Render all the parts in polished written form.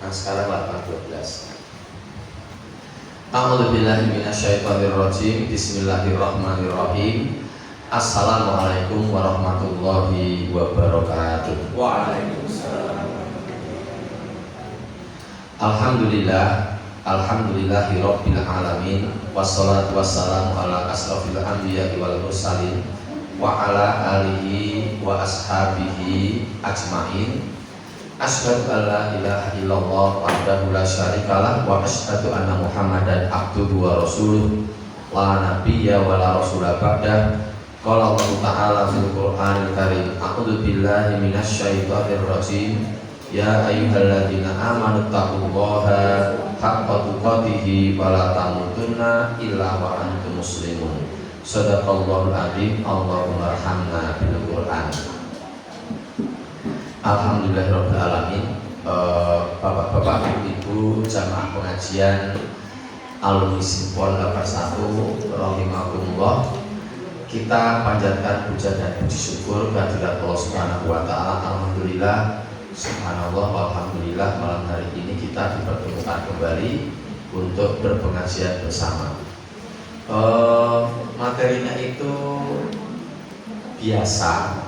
Nah sekarang 8:12. A'udzubillahi minasyaitonirrajim. Bismillahirrahmanirrahim. Assalamualaikum warahmatullahi wabarakatuh. Waalaikumsalam. Alhamdulillahi rabbil alamin. Wassalatu wassalamu ala asrofil anbiya'i wal mursalin wa ala alihi wa ashabihi ajmain. Asyhadu an la ilaha illallah wahdahu la syarikalah wa asyhadu anna Muhammadan abduhu wa rasuluh la nabiyya wa la rasula ba'dah. Qala Allah Ta'ala fil Qur'anil Karim. A'udzu billahi minasyaitonir rajim. Ya ayyuhalladzina amanu taqullaha haqqa tuqatih wa la tamutunna illa wa antum muslimun. Shadaqallahul adzim. Allahumma arhamna bil Qur'an. Alhamdulillahirabbil alamin. Bapak-bapak, Ibu jamaah pengajian alumni Simpon 81 rahimakumullah. Kita panjatkan puja dan puji syukur kehadirat Allah Subhanahu wa taala. Alhamdulillah, subhanallah, alhamdulillah, malam hari ini kita dipertemukan kembali untuk berpengajian bersama. Materinya itu biasa,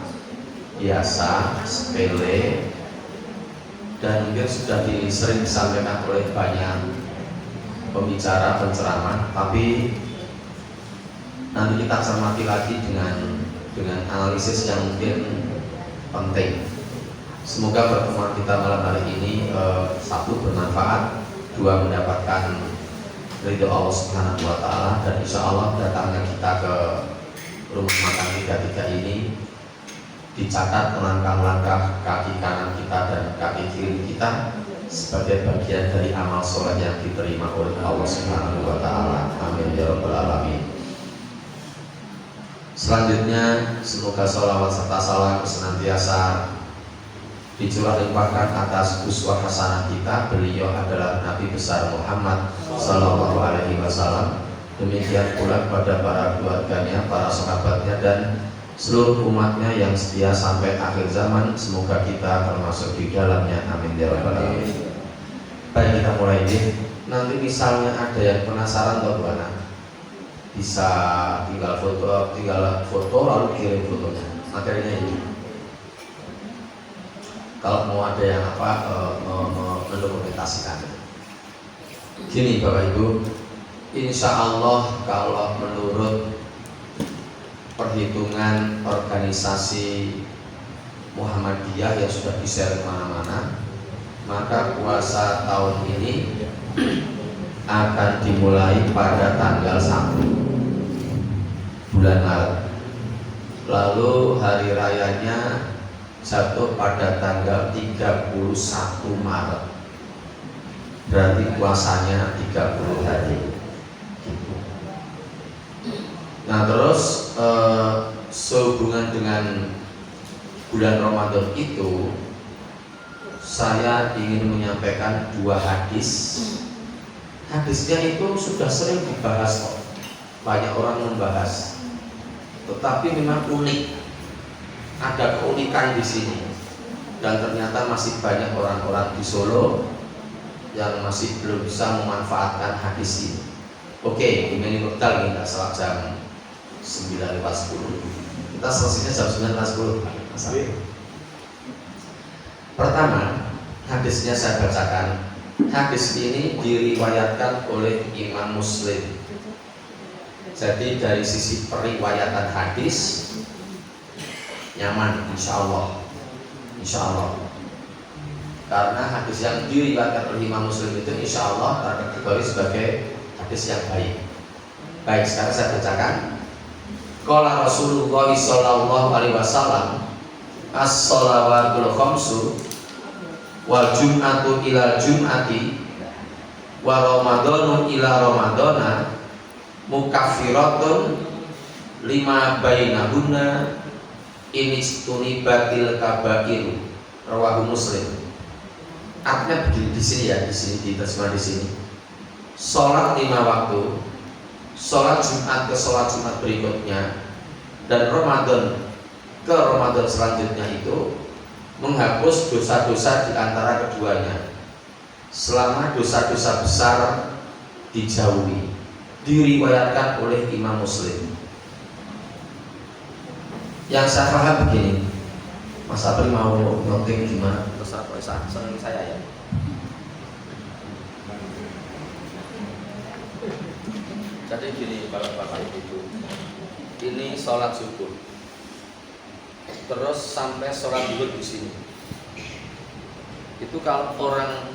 sepele, dan mungkin sudah sering disampaikan oleh banyak pembicara, penceramah, tapi nanti kita cermati lagi dengan analisis yang mungkin penting. Semoga pertemuan kita malam hari ini satu bermanfaat, dua mendapatkan ridho Allah Subhanahu wa taala, dan insya Allah datangnya kita ke rumah makan 33 ini dicatat langkah-langkah kaki kanan kita dan kaki kiri kita sebagai bagian dari amal soleh yang diterima oleh Allah Subhanahu wa taala. Amin ya rabbal alamin. Selanjutnya, semoga sholawat serta salam senantiasa dicurah limpahkan atas uswah hasanah kita. Beliau adalah Nabi besar Muhammad sallallahu alaihi wasallam. Demikian pula kepada para keluarganya, para sahabatnya, dan seluruh umatnya yang setia sampai akhir zaman. Semoga kita termasuk di dalamnya. Amin ya rabbal alamin. Baik, kita mulai ini. Nanti misalnya ada yang penasaran atau gimana, bisa tinggal foto lalu kirim fotonya. Materinya ini. Kalau mau ada yang mendokumentasikan. Gini Bapak Ibu, insya Allah kalau menurut perhitungan organisasi Muhammadiyah yang sudah di-share kemana-mana, maka puasa tahun ini akan dimulai pada tanggal 1 bulan Maret. Lalu hari rayanya jatuh pada tanggal 31 Maret. Berarti puasanya 30 hari. Nah terus sehubungan dengan bulan Ramadan itu, saya ingin menyampaikan dua hadis. Hadisnya itu sudah sering dibahas kok, banyak orang membahas, tetapi memang unik, ada keunikan di sini, dan ternyata masih banyak orang-orang di Solo yang masih belum bisa memanfaatkan hadis ini. Oke, ini bekal kita salah jam 9:10. Kita selesainya jam 9:10. Pertama, hadisnya saya bacakan. Hadis ini diriwayatkan oleh Imam Muslim. Jadi dari sisi periwayatan hadis nyaman, insya Allah. Karena hadis yang diriwayatkan oleh Imam Muslim itu insya Allah terkategori sebagai hadis yang baik. Baik, sekarang saya bacakan. Qala Rasulullah sallallahu alaihi wasallam, as-shalawatul khamsu wal jum'atu ila jum'ati wa ramadhanu ila ramadhana mukaffiratun lima bainahunna inistunibatil kabairu. Rawahu Muslim. Artinya begini di sini ya, diterjemah di sini. Sholat 5 waktu, sholat Jumat ke sholat Jumat berikutnya, dan Ramadan ke Ramadan selanjutnya itu menghapus dosa-dosa di antara keduanya. selama dosa-dosa besar dijauhi. Diriwayatkan oleh Imam Muslim. Yang saya paham begini, Mas Apri mau nonton gimana? Terserah boleh, senang saya ya. Jadi gini bapak-bapak ibu, ini sholat subuh, terus sampai sholat zuhur di sini. Itu kalau orang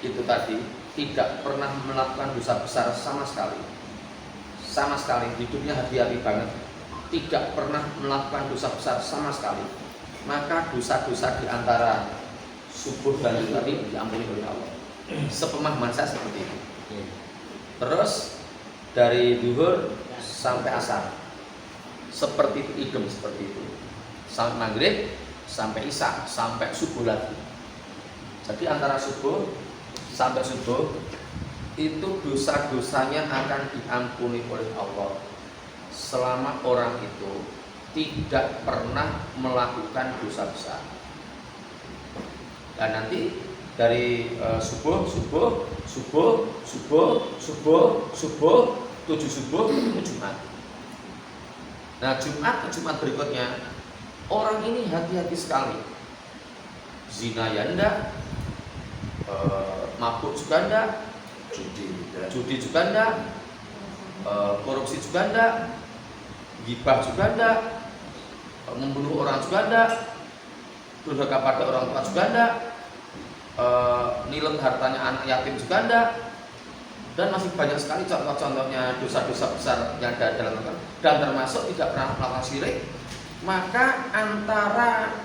itu tadi tidak pernah melakukan dosa besar sama sekali hidupnya hati-hati banget, tidak pernah melakukan dosa besar sama sekali, maka dosa-dosa di antara subuh dan zuhur tadi diampuni oleh Allah. Sepemahaman saya seperti itu. Terus dari zuhur sampai asar seperti itu, idem seperti itu, sampai maghrib, sampai isya, sampai subuh lagi. Jadi antara subuh sampai subuh itu dosa-dosanya akan diampuni oleh Allah selama orang itu tidak pernah melakukan dosa besar. Dan nanti dari subuh, 7 subuh itu Jumat. Nah Jumat ke Jumat berikutnya orang ini hati-hati sekali. Zina ya enggak, mabuk juga enggak, judi juga enggak, korupsi juga enggak, gibah juga enggak, membunuh orang juga enggak, durhaka pada orang tua juga enggak, nilem hartanya anak yatim juga enggak, dan masih banyak sekali contoh-contohnya dosa-dosa besar yang ada dalam Al-Quran, dan termasuk tidak pernah melakukan syirik. Maka antara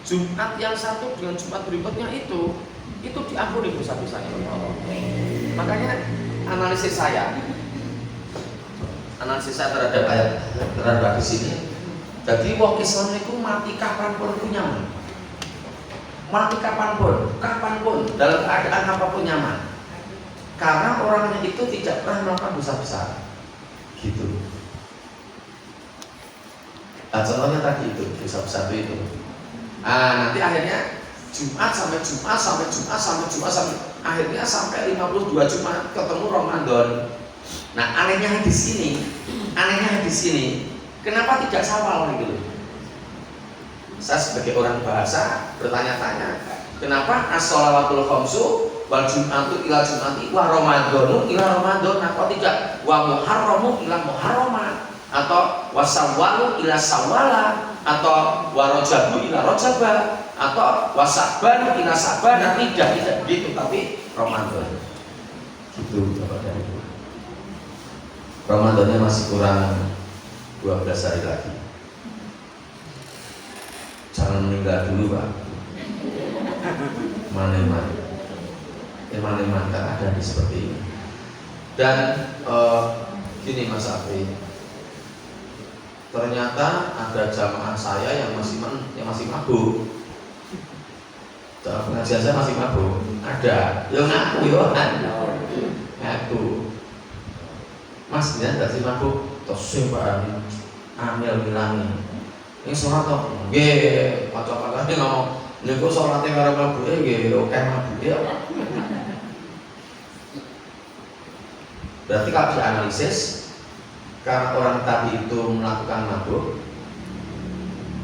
Jumat yang satu dengan Jumat berikutnya itu diampuni dosa-dosanya oleh Allah. Makanya analisis saya terhadap ayat terhadap hadis ini, jadi wong Islam itu mati kapanpun pun nyaman, mati kapanpun dalam keadaan apapun nyaman, karena orangnya itu tidak pernah melakukan dosa besar, gitu. Nah, contohnya tadi itu dosa besar itu. Nanti akhirnya Jumat sampai akhirnya sampai 52 Jumat ketemu Ramadan. Nah, anehnya hadis ini, kenapa tidak Syawal gitu? Saya sebagai orang bahasa bertanya-tanya, kenapa as-shalawatul khamsu wal jum'atu ila jum'ati wa ramadhanu ila ramadhan, kok tidak wa muharramu ila muharrama, atau wasawwalu ila sawwala, atau warajabu ila rajaba, atau wasabban ila sabban? Tidak gitu, tapi Ramadan gitu. Ramadannya masih kurang 12 hari lagi. Jangan meninggal dulu Pak. Mana-mana kan ada di seperti ini. Dan gini Mas Afri, ternyata ada jamaah saya yang masih mabuk. Dalam pengajian saya masih mabuk. Ada, ngaku. Mas dia tidak sih mabuk, terus Pak Amil bilangi, ini sholat toh, pacar-pacar dia ngomong, ini kok sholatnya karena mabuk, oke mabuk ya. Berarti kalau dianalisis, karena orang tadi itu melakukan mabuk,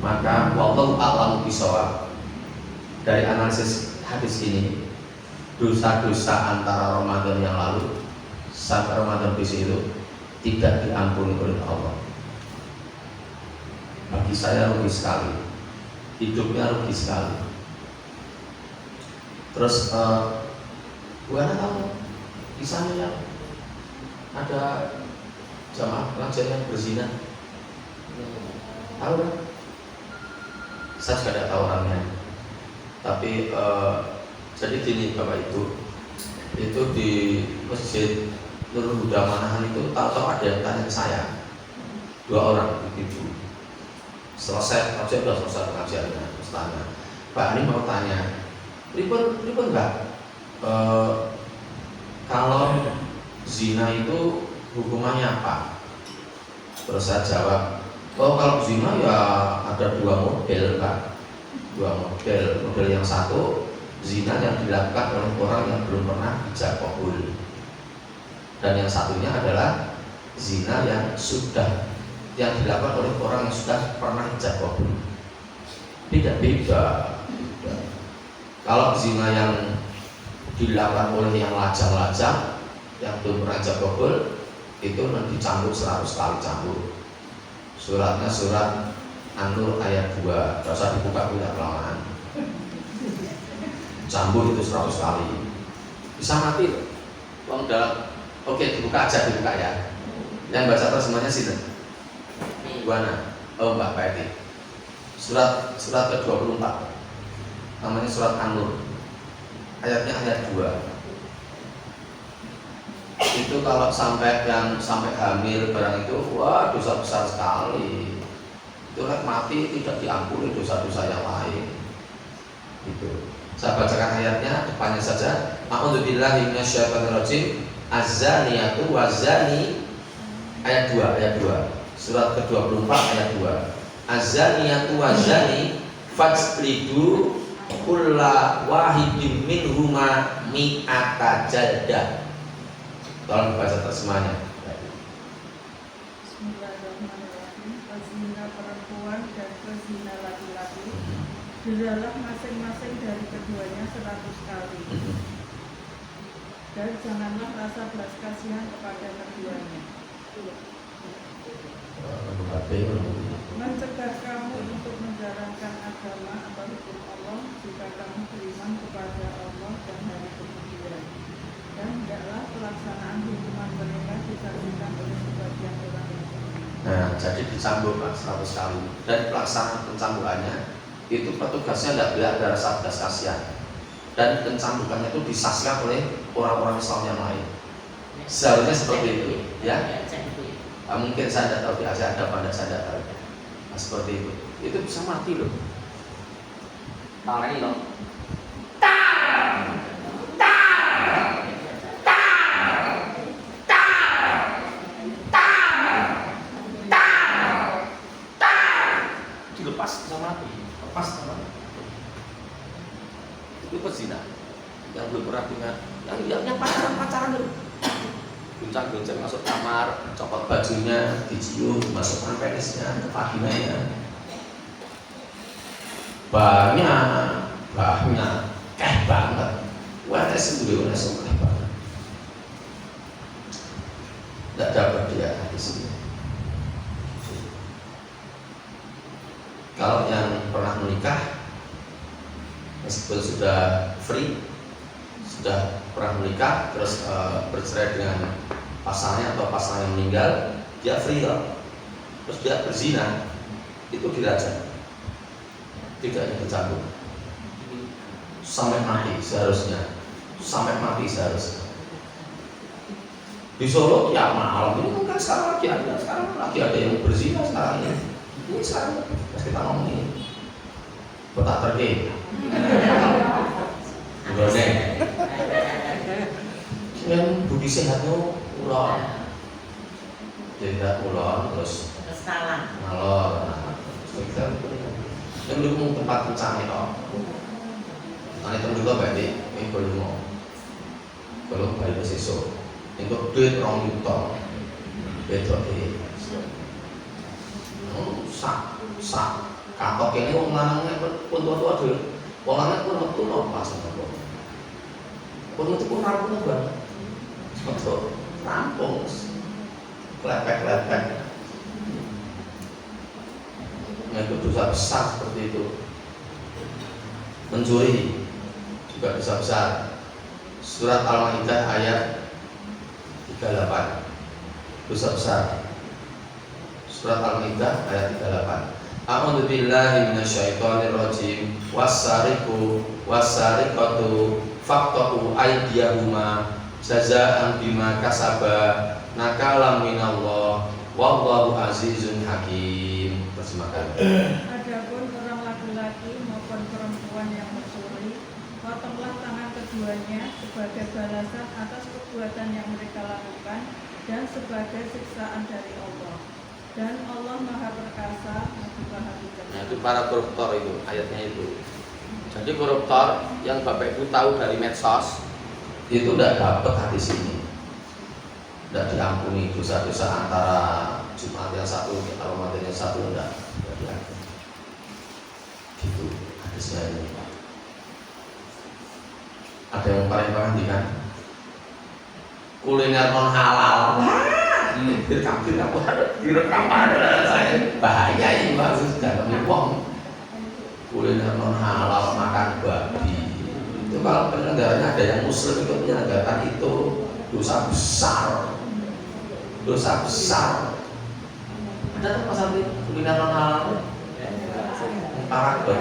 maka wallahu a'lam bishawab, dari analisis hadis ini, dosa-dosa antara Ramadan yang lalu sampai Ramadan besok itu tidak diampuni oleh Allah. Bagi saya rugi sekali, hidupnya rugi sekali. Terus bukan tahu di sana yang ada jamaah pengajian yang berzina, tahu kan? Saya juga tidak tahu orangnya, tapi jadi gini Bapak itu di masjid Nurul Huda Manahan itu tahu-tahu ada yang tanya ke saya, 2 orang ibu. Selesai pengajiannya, terus tanya, Pak ini mau tanya, ribut nggak? Kalau zina itu hukumannya apa? Terus saya jawab, kalau zina ya ada 2 model Pak, 2 model. Model yang satu zina yang dilakukan oleh orang yang belum pernah ijab qabul. Dan yang satunya adalah zina yang dilakukan oleh orang yang sudah pernah ijab qabul. Tidak beda. Kalau zina yang dilakukan oleh yang lajang-lajang yang belum pernah ijab qabul itu dicambuk 100 kali cambuk. Suratnya surat An-Nur ayat 2. Tidak usah dibuka punya kelamaan. Cambuk itu 100 kali. Bisa mati loh. Wong dalam. Oke, dibuka aja, dibuka ya. Yang baca terjemahnya sini. Buana. Oh, Mbak Peti. Surat ke-24. Namanya surat An-Nur. Ayatnya ayat 2. Itu kalau sampai hamil barang itu, wah dosa besar sekali. Itu mati tidak diampuni dosa-dosa yang lain. Gitu. Saya bacakan ayatnya depannya saja. A'udzubillahi minasyaitonirrajim. Az-zaniyatu waz-zani ayat 2. Surat ke-24 ayat 2. Az-zaniyatu waz-zani fajlidu kulla wahidin minhuma mi'ata jaldah. Tolong baca terjemahnya. Bismillahirrahmanirrahim. Pezina perempuan dan pezina laki-laki jezalah masing-masing dari keduanya 100 kali. Dan janganlah rasa belas kasihan kepada keduanya. Mencegah kamu untuk menjalankan agama atau hukum Allah jika kamu beriman kepada Allah dan hari kemudian. Dan hendaklah pelaksanaan hukuman mereka disaksikan oleh sebagian orang yang Nah, jadi dicambuk 100 kali. Dan pelaksanaan pencambukannya itu petugasnya tidak boleh ada rasa belas kasihan. Dan pencambukannya itu disaksikan oleh orang-orang Islam yang lain. Seharusnya seperti itu, ya. Mungkin saya tidak tahu di Asia ada pada saya tidak tahu. Nah, seperti itu. Itu bisa mati loh. Tangan ini loh. Dilepas bisa mati. Lepas sama. Itu pezina yang belum pernah dengan yang pacaran dulu. Goncang-goncang masuk kamar, copot bajunya, dicium, masukkan penisnya ke vaginanya. Banyak banget. Wah, sendiri langsung banget. Tidak dapat dia di sini. Kalau yang pernah menikah, meskipun sudah free, sudah pernah menikah, terus bercerai dengan pasangannya atau pasangan yang meninggal, dia free loh. Terus dia berzina, itu dirajam, tidak dicambuk, sampai mati seharusnya, Di Solo ya malam ini kan sekarang lagi ada yang berzina sekarang ini. Ini sekarang kita ngomongin kota terkini. Gone. Yang budi sehatnya ulon. Tidak ulon terus ngalor. Yang dulu tempat pencari toh. Ane temen juga berarti ini belum balik ke sesuk. Untuk duit 2 juta. Betul ini. Sak kantor ini wong lanangnya pun tua-tua dulu. Wong lanang pun metu lho pas ngono. Pun metu pun rampung banget. Betul. Rampung. Klepek-klepek. Nah, itu dosa besar seperti itu. Mencuri juga dosa besar. Surat Al-Maidah ayat 38. Dosa besar. Surat Al-Maidah ayat 38. A'udzu billahi minasyaitonirrajim. Was-sariqu was-sariqatu faqtu aydiyahuma jazaa'an bima kasaba nakalam minallah wallahu azizun hakim. Terjemahkan. Adapun orang laki-laki maupun perempuan yang mencuri, potonglah tangan keduanya sebagai balasan atas perbuatan yang mereka lakukan dan sebagai siksaan dari Allah. Dan Allah Maha Perkasa, Maha Bijaksana. Nah, itu para koruptor itu ayatnya itu. Jadi koruptor yang Bapak Ibu tahu dari medsos itu tidak dapat hadis ini, tidak diampuni dosa-dosa antara Jumat yang satu atau Ramadan yang satu, tidak diampuni. Gitu hadisnya ini. Ada yang paling perhatikan kuliner non halal. Direkam ada saya bahaya ini bagus dalam wong kuliner non halal makan babi. Itu kalau penyelenggaranya ada yang muslim itu menyelenggarakan itu dosa besar, dosa besar. Ada tuh pasal kuliner non halal karakter.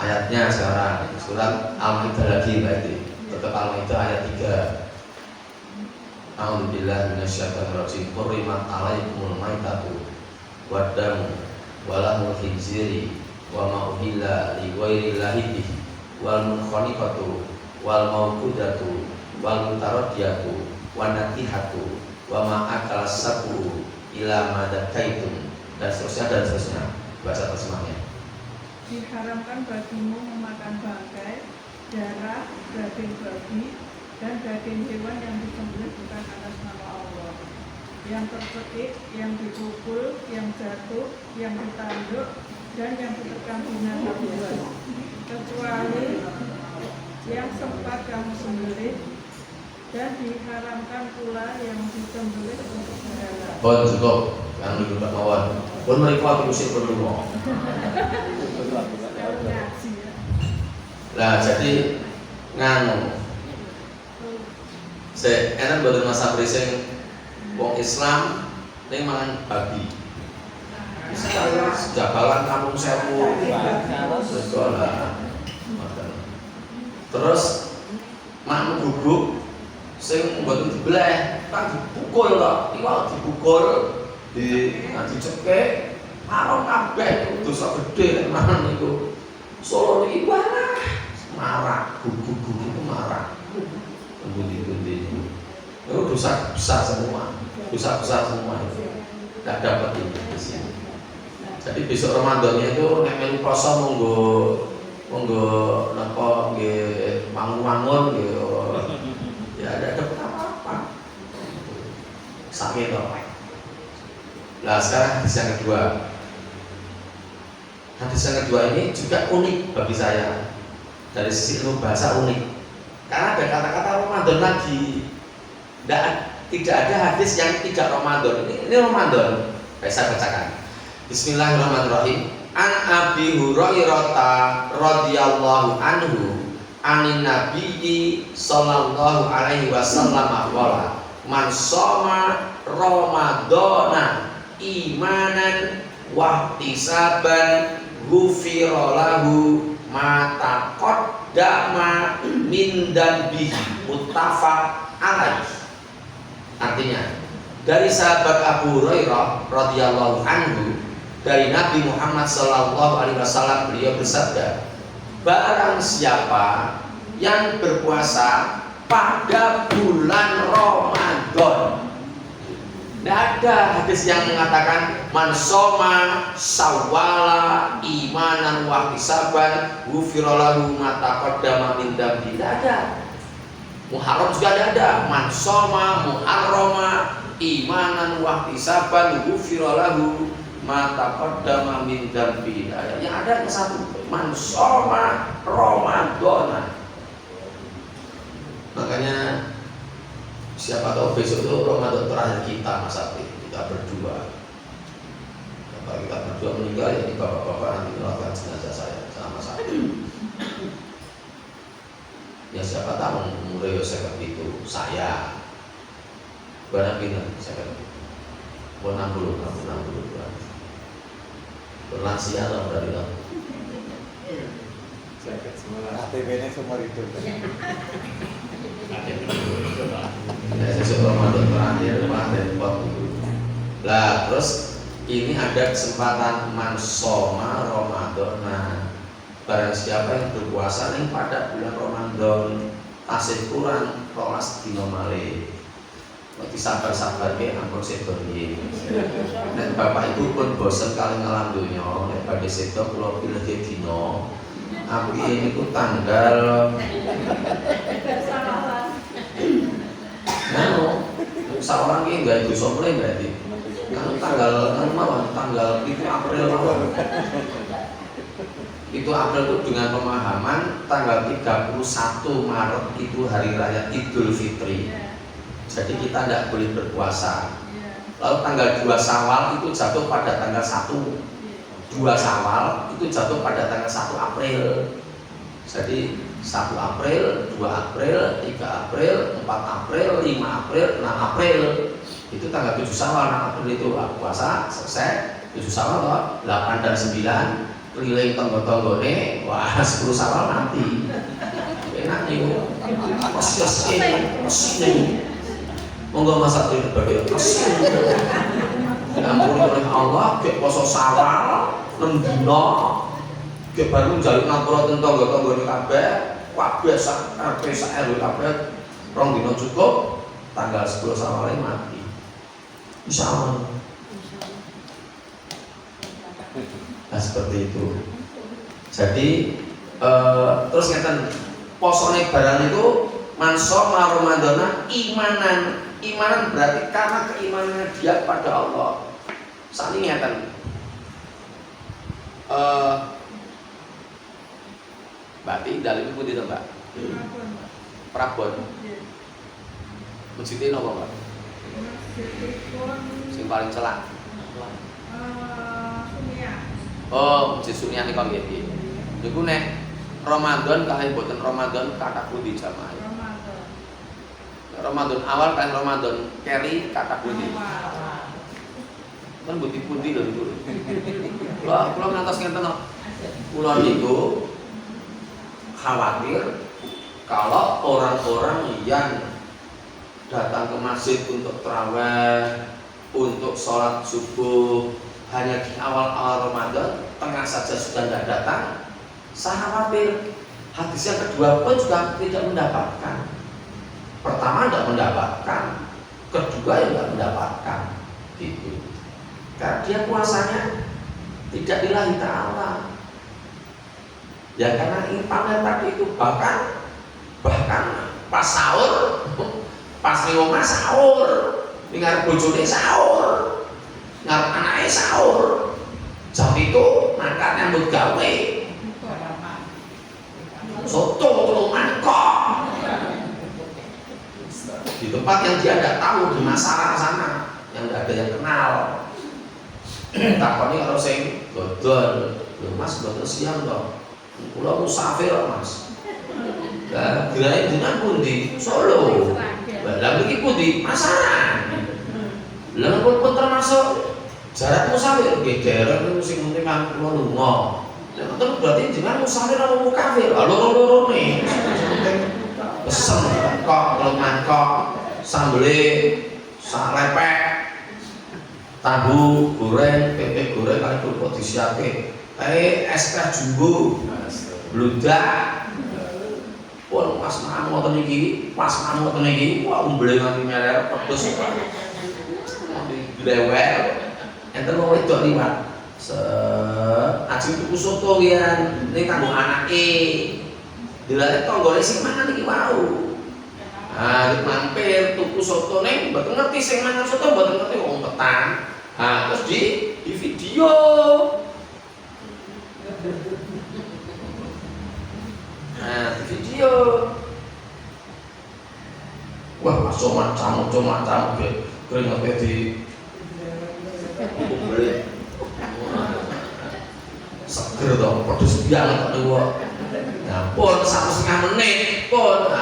Ayatnya sekarang surat Al-Maidah lagi berarti tetap Al-Maidah ayat 3. A'udzubillahi minasyaitonir rajim. Hurrimat 'alaikumul maitatu wad-damu wa lahmul khinziri wa ma uhilla li ghairillahi bihi wal munkhaniqatu wal mawqudatu wal mutaradiyatu wan natihatu wa ma akala sabu ila ma dakaitum, dan seterusnya. Baca terjemahnya. Diharamkan bagimu memakan bangkai, darah, daging babi, dan daging hewan yang disembelih bukan atas nama Allah, yang tercekik, yang dipukul, yang jatuh, yang ditanduk, dan yang diterkam binatang buas, kecuali yang sempat kamu sembelih, dan diharamkan pula yang disembelih untuk berhala. Bon cukup, yang lebih mawon. Pun mereka diusir berdua. Nah, jadi nganu enak boten masa prising wong Islam ning mangan babi. Jagalan kampung sewu. Terus mak bubuk sing mboten dibleh, tak dipukul kok. Iwak dipukul dicekek haram kabeh, dosa gede nek mangan niku. Solo iki marah, gugu-gugu itu marah. Bundi-bundi itu dosa besar semua, dosa besar semua itu. Tidak dapat ini di sini. Jadi besok Ramadannya itu nek melu poso monggo napa nggih mangun-mangun nggih. Ya ada apa-apa. Sakit kok. Nah sekarang hadis yang kedua. Hadis yang kedua ini juga unik bagi saya dari sisi ilmu bahasa unik. Karena ada kata-kata Ramadan lagi. Tidak ada hadis yang tidak Ramadan. Ini Ramadan. Baik, saya bacakan. Bismillahirrahmanirrahim. An Abi Hurairah radhiyallahu anhu anin nabiyyi sallallahu alaihi wasallam qala man shoma ramadhana imanan wa ihtisaban ghufira lahu ma taqaddama min dzambihi muttafaq alaih. Artinya dari sahabat Abu Hurairah radhiyallahu anhu dari Nabi Muhammad sallallahu alaihi wasallam, beliau bersabda, barang siapa yang berpuasa pada bulan Ramadan. Tidak ada hadis yang mengatakan man shoma sawwala imanan wa ihtisaban ghufira lahu ma taqaddama min dzambi. Tidak ada. Muharram juga tidak ada. Man shoma muharrama imanan wa ihtisaban ghufira lahu ma taqaddama min dzambi. Yang ada hanya satu, man shoma ramadhana. Makanya siapa tahu besok itu Ramadan terakhir kita, Mas Abdi, kita berdua. Bapak kita berdua meninggal, ya ini bapak-bapak nanti melakukan jenazah saya sama saya. Ya siapa tahu mulai saya itu saya. Barang pinter saya kan. 60 berlansia atau berarti lah. KTP-nya semua itu. Ya sesuai Ramadan terakhir dari 40. Lah terus ini ada kesempatan man shoma Ramadan. Nah, barang siapa yang berpuasa ning pada bulan Ramadan tasih kurang 12 dina malih. disabar-sabar ke ampun sedo nggih. Nek bapak ibu pun bosen kali ngalam donya, nek badhe sedo kula pilih dina. Aku ini ku tanggal Nano, seorang ini nggak itu somple berarti. Kan tanggal tanggal itu April mawon. Itu April itu dengan pemahaman tanggal 31 Maret itu hari raya Idul Fitri. Jadi kita tidak boleh berpuasa. Lalu tanggal 2 Syawal itu jatuh pada tanggal 1. 2 Syawal itu jatuh pada tanggal 1 April. Jadi 1 April, 2 April, 3 April, 4 April, 5 April, 6 April. Itu tanggal 7 Syawal, 6 April itu puasa selesai. 7 Syawal 8 dan 9 keliling tonggo-tonggone, wah 10 Syawal mati. Enak nih, mesin. Monggo masak di berbagai mesin. Diampuni oleh Allah, ke poso Syawal, 6 dina, ke baru njaluk ngapura tonggo-tonggone kabeh, kabeh sak RT sak RW kabeh, 2 dina cukup, tanggal 10 Syawal mati. Insyaallah. Nah seperti itu. Jadi terus ngeten posone barang itu manso Ramadana imanan berarti karena keimanannya dia pada Allah. Saat ini ngeten berarti dalem iku ndi to, Mbak? Prabon. Masjid napa, Mbak? Sing paling celak. Oh, Masjid Sunia niku nggih. Niku nek Ramadan kalih boten Ramadan kathah pundi jamaah? Ramadan awal kan Ramadan keri kathah pundi? Kan pundi lho niku. Kula ngantos ngenten kok. Kula niku khawatir kalau orang-orang yang datang ke masjid untuk tarawih, untuk sholat subuh hanya di awal-awal Ramadan, tengah saja sudah tidak datang, saya khawatir hadis yang kedua pun juga tidak mendapatkan. Pertama tidak mendapatkan, kedua ya tidak mendapatkan, gitu. Karena dia puasanya tidak lillahi ta'ala. Ya karena ini pamer tadi itu bahkan pas sahur, pas ning omah sahur, ning arep bojone sahur, ngarep anake sahur. Jam itu mangkat nyambut gawe. Soto telung mangkok. Di tempat yang dia tidak tahu, di masyarakat sana yang tidak ada yang kenal. Takoni karo sing dodol, lho Mas dodol siang to. Kula musafir Mas. Lah gerahe jenengan pundi? Solo. Lah mriki pundi? Masaran. Lah pun termasuk jarak musafir nggih derek niku sing penting kan kula lunga. Lah ngoten berarti jenengan musafir apa mukafir? Lah loro-lorone. Pesen kok mangkok sambele sak lepek. Tahu goreng, tempe goreng kali kerupuk disiapke. Es teh jumbo. Bludak. Wah, pas mamu ngoten iki, wah umble nganti meler pedes. Dilewel. Enten wong wedok liwat. Ajeng tuku soto liyan ning kanggo anake. Dilare tanggane sing mangan iki wau. Ah, mampir tuku soto ning mboten ngerti sing mangan soto mboten ngerti wong petang. Ah, terus di video. Nah, di video. Wah, macam keringetnya di beli seger dong, pedes banget kok. Nah, pun 1,5 menit pun,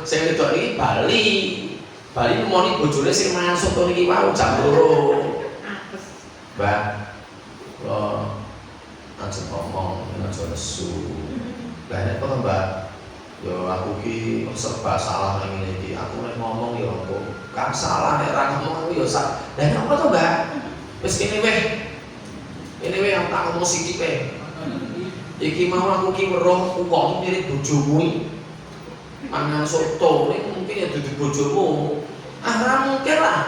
saya itu ini Bali nemoni bojone sing mangan soto niki wau jam 2. Mbak, lo ajeng ngomong aja lesu. Lah nek kok Mbak, yo aku ki serba salah nang ngene iki. Aku nek ngomong yo kok kan salah nek ra ngomong aku yo salah. Lah nek apa to, Mbak? Wis kene weh. Ini weh yang tak ngomong sithik weh. Iki mau aku ki weruh wong mirip bojomu iki. Mangan soto ning mungkin ya dudu bojomu. Ra mungkin lah.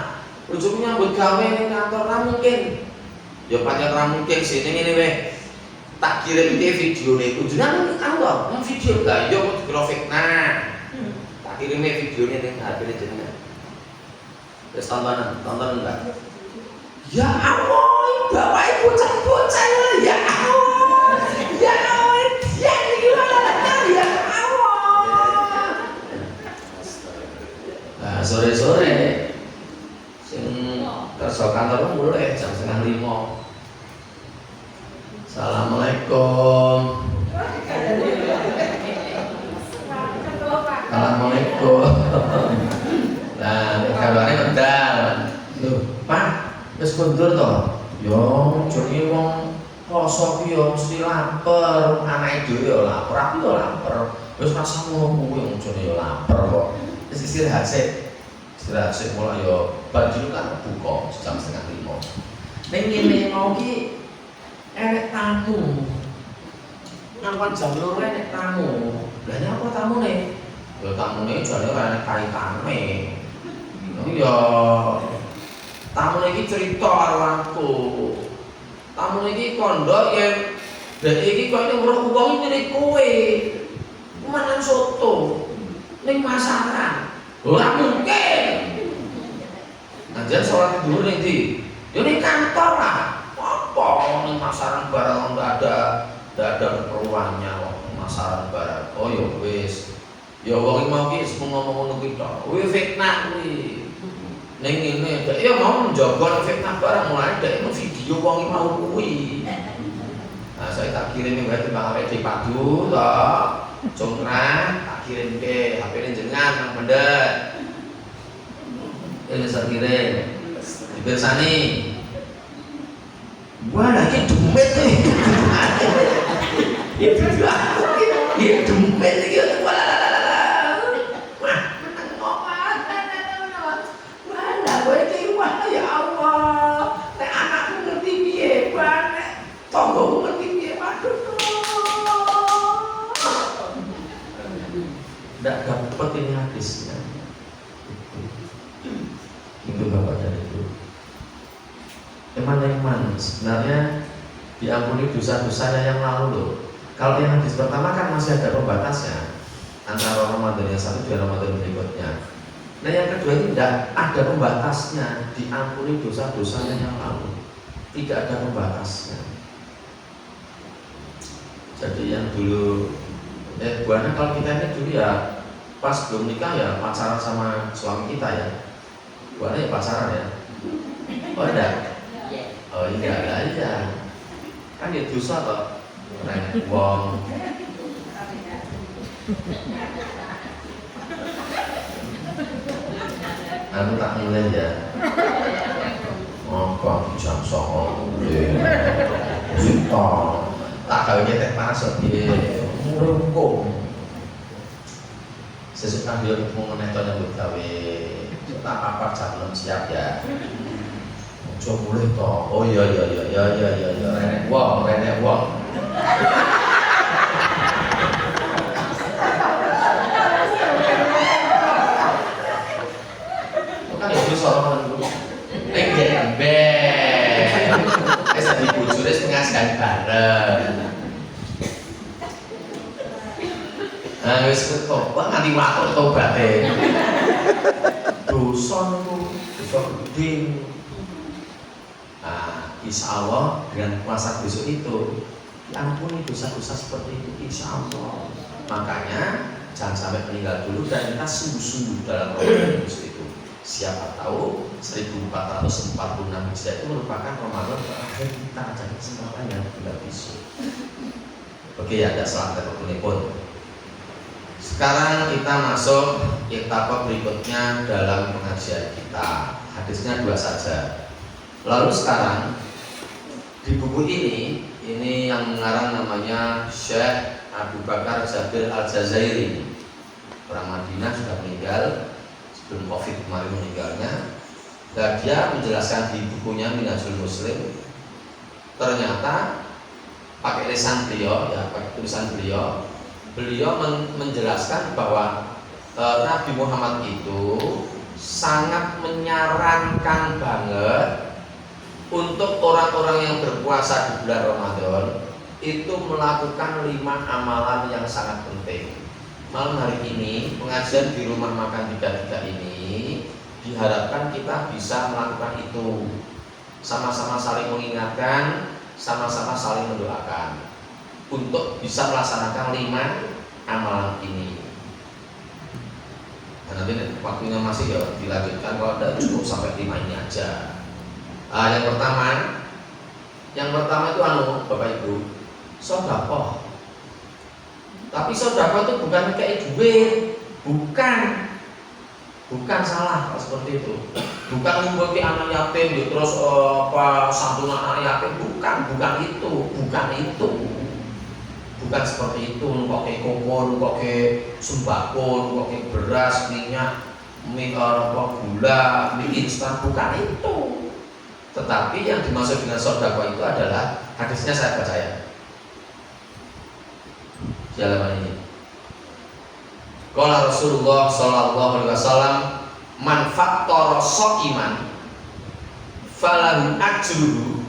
Ujung nyambut gawe ning kantor ra mungkin. Ya pancen ra mungkin sini ngene wae. Tak kirim ke video nih, ujungnya kan lo, video gak, yo mau grafik, nah, tak kirimnya videonya nih, HP nih jenengan. Terus tontonan enggak? Ya Allah, bapak ibu bocah ya Allah, ya Allah, ya gimana ya Allah. Nah sore-sore, sing kerja kantor mulai jam 4:30. Assalamualaikum. Assalamualaikum. Nah, kabarnya medal. Loh, Pak, wis kondur to? Yo, jenenge wong poso ki yo mesti lapar, anake dhewe yo lapar, aku yo lapar. Wis rasa ngono kuwi wong jenenge yo lapar kok. Wis istirahat sik. Istirahat sik mulai yo bar dulu kan buka jam 4:30. Ning ngene mau ki enek tamu. Nangkon jam 2 enek tamu. Lah nyapa tamune? Ya tamune jane ora enek kaitane. Ya tamune iki cerita karo aku. Tamune iki kondok yen dek iki kok weruh wong nyeri kowe. Mangan soto ning pasaran. Ora mungkin. Anjen salat dhuwur ning ndi? Ya ning kantor lah. Apa ning pasaran barang enggak ada keperluannya wong pasaran barang. Oh ya wis. Ya wong mau ki ngomong ngono ki tok. Kuwi fitnah kuwi. Ning ngene dek ya mau njogo fitnah barang mulai dek video wong mau kuwi. Nah, saya tak kirim wae timbang awake dhewe padu to. Congkrang tak kirim ke HP jenengan nang pendet. Ini saya kirim. Dipirsani. Wah, lagi dumet nih. Ya video aku ya dumet iki wah. Mana kowe iki wah ya Allah. Nek anakku ngerti piye, Bang. Tonggoku ngerti piye, waduh. Ndak dapat ini hadisnya. Itu Bapak dan Ibu. Eman sebenarnya diampuni dosa-dosanya yang lalu loh. Kalau yang hadis pertama kan masih ada pembatasnya antara Ramadan yang satu dan Ramadan berikutnya. Nah yang kedua ini tidak ada pembatasnya, diampuni dosa-dosanya yang lalu, tidak ada pembatasnya. Jadi yang dulu buahnya kalau kita ini dulu ya pas belum nikah ya pacaran sama suami kita ya, buahnya ya pacaran ya. Oh enggak? Oh iya, kan dia dosa toh, renek wong. Aku tak mulai ya. Apa jam 09.00 Cinta tak gawe nyetek masuk di murungkung. Sesuka dia ketemu neto yang gawe. Tak apa jam 6 siap ya. Coba mulai toh. Oh iya renek wong. Kan itu soal dulu. Wis dadi bojone sing ngasih bareng. Nah wis ketobat nganti waktu tobaté. Dosa niku dosa gede. Nah, insya Allah dengan puasa besok itu diampuni dosa-dosa seperti itu, insya Allah. Makanya jangan sampai meninggal dulu dan kita sungguh-sungguh dalam Ramadan itu. Siapa tahu 1446 Hijriah itu merupakan Ramadan terakhir kita, jadi kesempatan yang tidak besok. Oke ya, ada salah waktu pun. Sekarang kita masuk etapa berikutnya dalam pengajian kita. Hadisnya 2 saja. Lalu sekarang di buku ini yang mengarang namanya Syekh Abu Bakar Jabir Al-Jazairi. Orang Madinah sudah meninggal sebelum Covid kemarin meninggalnya. Dan dia menjelaskan di bukunya Minhajul Muslim. Ternyata pakai lisan beliau, ya pakai tulisan beliau menjelaskan bahwa Nabi Muhammad itu sangat menyarankan banget untuk orang-orang yang berpuasa di bulan Ramadan itu melakukan 5 amalan yang sangat penting. Malam hari ini pengajian di rumah makan 33 ini diharapkan kita bisa melakukan itu, sama-sama saling mengingatkan, sama-sama saling mendoakan untuk bisa melaksanakan 5 amalan ini. Nah, nanti waktunya masih ya dilanjutkan, kalau tidak cukup sampai 5 ini aja. Yang pertama itu Bapak Ibu, sedekah. Tapi sedekah itu bukan kayak duit, bukan salah kalau seperti itu. Bukan ngumpulin anak yatim terus santunan anak yatim, bukan itu. Bukan seperti itu, kok kayak kokon, kok kayak sembako, kok kayak beras, minyak, gula, mie instan, bukan itu. Tetapi yang dimaksud dengan sedekah itu adalah hadisnya saya baca ya. Di halaman ini. Qala Rasulullah sallallahu alaihi wasallam, man fattara sha'iman falahu ajruhu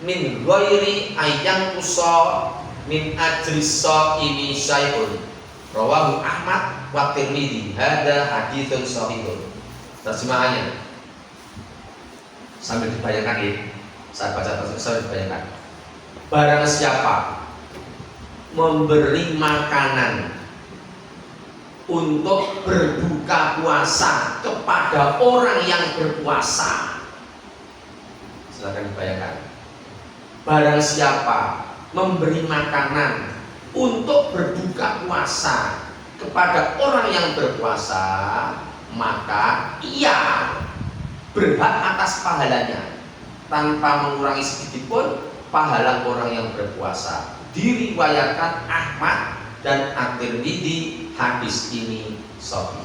min ghairi ayyan qusa min ajri sha'imi syai'un. Rawahu Ahmad wa Tirmidzi. Hada haditsun shahihun. Terjemahannya sambil dibayangkan ya, saya baca tersebut sambil dibayangkan. Barang siapa memberi makanan untuk berbuka puasa kepada orang yang berpuasa, silakan dibayangkan. Barang siapa memberi makanan untuk berbuka puasa kepada orang yang berpuasa, maka ia berhak atas pahalanya tanpa mengurangi sedikit pun pahala orang yang berpuasa. Diriwayatkan Ahmad dan At-Tirmidzi, hadis ini sahih.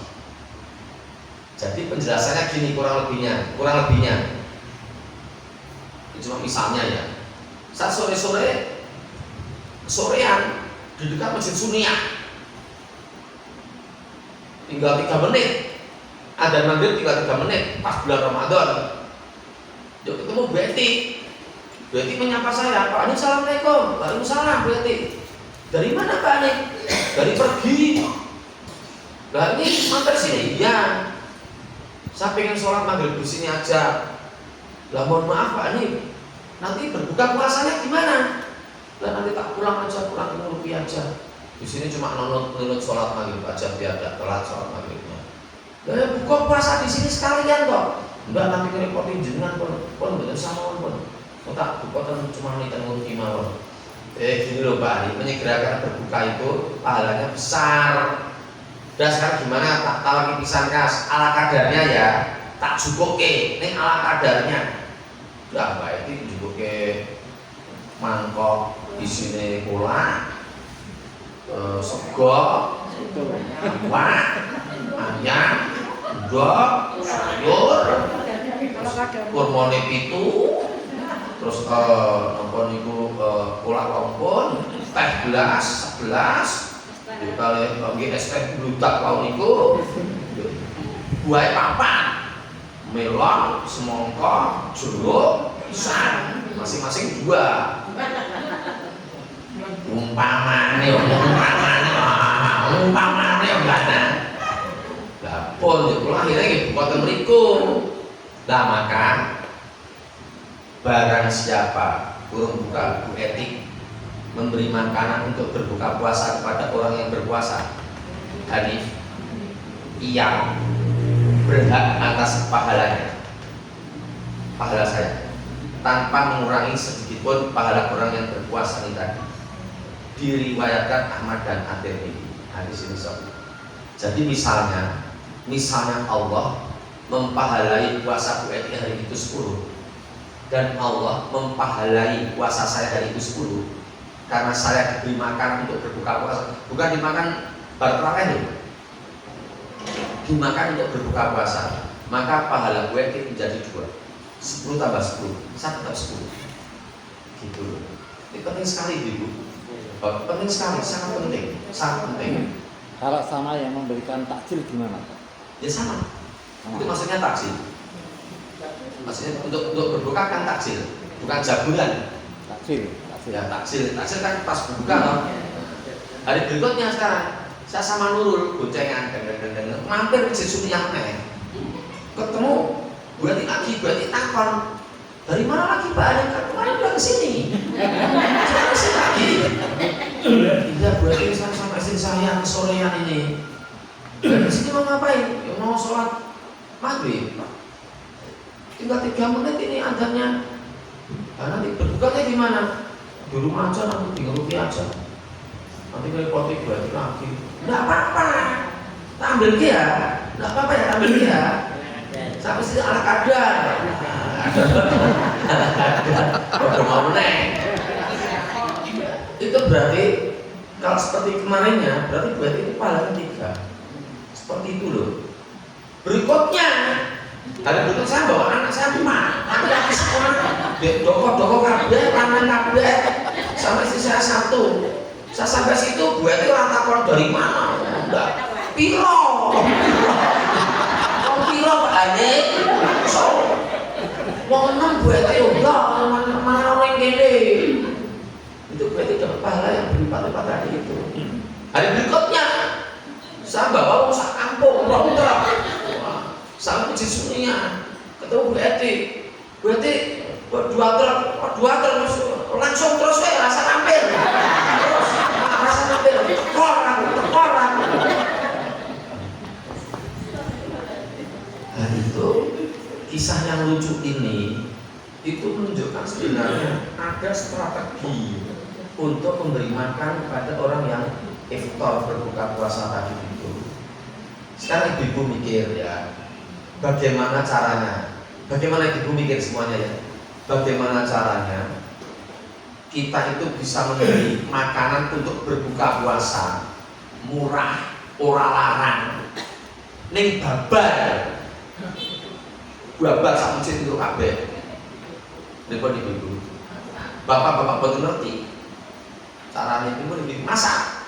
Jadi penjelasannya gini kurang lebihnya. Ini cuma misalnya ya. Saat sorean di dekat Masjid Sunniyah, tinggal 3 menit. Ada maghrib tinggal 3 menit pas bulan Ramadan. Yuk ketemu Betty menyapa saya, Pak Ani assalamualaikum. Waalaikumsalam Betty. Dari mana Pak Ani? Dari pergi. Lah ini mampir sini. Iya. Saya pengen sholat maghrib di sini aja. Lah mohon maaf Pak Ani, nanti berbuka puasanya gimana? Lah nanti tak pulang aja, pulang ke Rupi aja. Di sini cuma nunut sholat maghrib aja biar tidak telat sholat maghribnya. Buka puasa di sini sekalian toh. Enggak, nanti ngerepotin jenengan pun betul sama pun. Tak buka kan cuma nitan ngurus mawon. Gini loh Pak, menyegerakan berbuka itu pahalanya besar. Dan sekarang gimana? Tak tahu pisan kas ala kadarnya ya. Tak cukup ning ala kadarnya. Lah baik itu cukup mangkok di sini cola, sego, wah, ayam, endok, sayur, kurmane pitu, terus napa niku cola kompon, teh gelas 11, dikali nggih es teh bludak kau niku, buah papan, melon, semangka, jeruk, pisang, masing-masing 2. Umpamane enggak. Lah pun kula akhirnya boten mriku. Lah maka barang siapa kurang buka Bu Etik memberi makanan untuk berbuka puasa kepada orang yang berpuasa, Hanif, ia berhak atas pahalanya, pahala saya, tanpa mengurangi sedikit pun pahala orang yang berpuasa ini tadi. Diriwayatkan Ahmad dan At-Tirmidzi, hadis ini sahih. Jadi misalnya Allah mempahalai puasa Bu Eti hari itu 10, dan Allah mempahalai puasa saya hari itu 10, karena saya diberi makan untuk berbuka puasa, bukan dimakan berterawih, dimakan untuk berbuka puasa, maka pahala Bu Eti menjadi 2, 10 tambah 10, saya tetap 10. Gitu. Ini penting sekali Ibu. Penting sekali, sangat penting. Kalau sama yang memberikan takjil gimana Pak? Ya sama. Itu maksudnya takjil. Maksudnya untuk berbuka kan takjil, bukan jagungan. Taksil. Ya takjil kan pas berbuka loh. Hari berikutnya sekarang saya sama Nurul boncengan mampir ke Jesunia ketemu berarti takon dari mana lagi Pak Ada kan kemarin udah kesini sekarang kesini lagi tidak berarti saya sama istri saya sorean ini dari sini mau ngapain? Ya mau sholat maghrib tinggal 3 menit ini adanya nanti berbukanya di mana? Di rumah aja nanti tinggal rupiah aja nanti ngerepotin berarti lagi nggak apa-apa tak ambil dia nggak apa-apa ya ambil dia sampai sini ala kadar udah mau naik itu berarti kalau seperti kemarinnya berarti itu pahala ketiga seperti itu loh berikutnya ada berikut saya bawa anak saya nanti lagi sekolah doko kabeh tangan kabeh sampai istri saya satu saya sampai situ berarti orang takon dari mana enggak piro piro Pak Ane so wong enem berarti enggak mana orang gede itu berarti dapat pahala yang berlipat-lipat tadi itu hari berikutnya saya bawa sak kampung orang truk sampai Jesunia ketemu berarti dua truk langsung terus rasa nampil terus rasa nampil tekoran nah itu kisah yang lucu ini itu menunjukkan sebenarnya ada strategi untuk memberi makan kepada orang yang iftar berbuka puasa tadi itu. Sekarang ibu mikir ya bagaimana caranya, bagaimana ibu mikir semuanya ya, bagaimana caranya kita itu bisa memberi makanan untuk berbuka puasa murah, ora larang ning babar sak masjid untuk kabeh niku ibu bapak-bapak betul ngerti caranya ibu lebih masak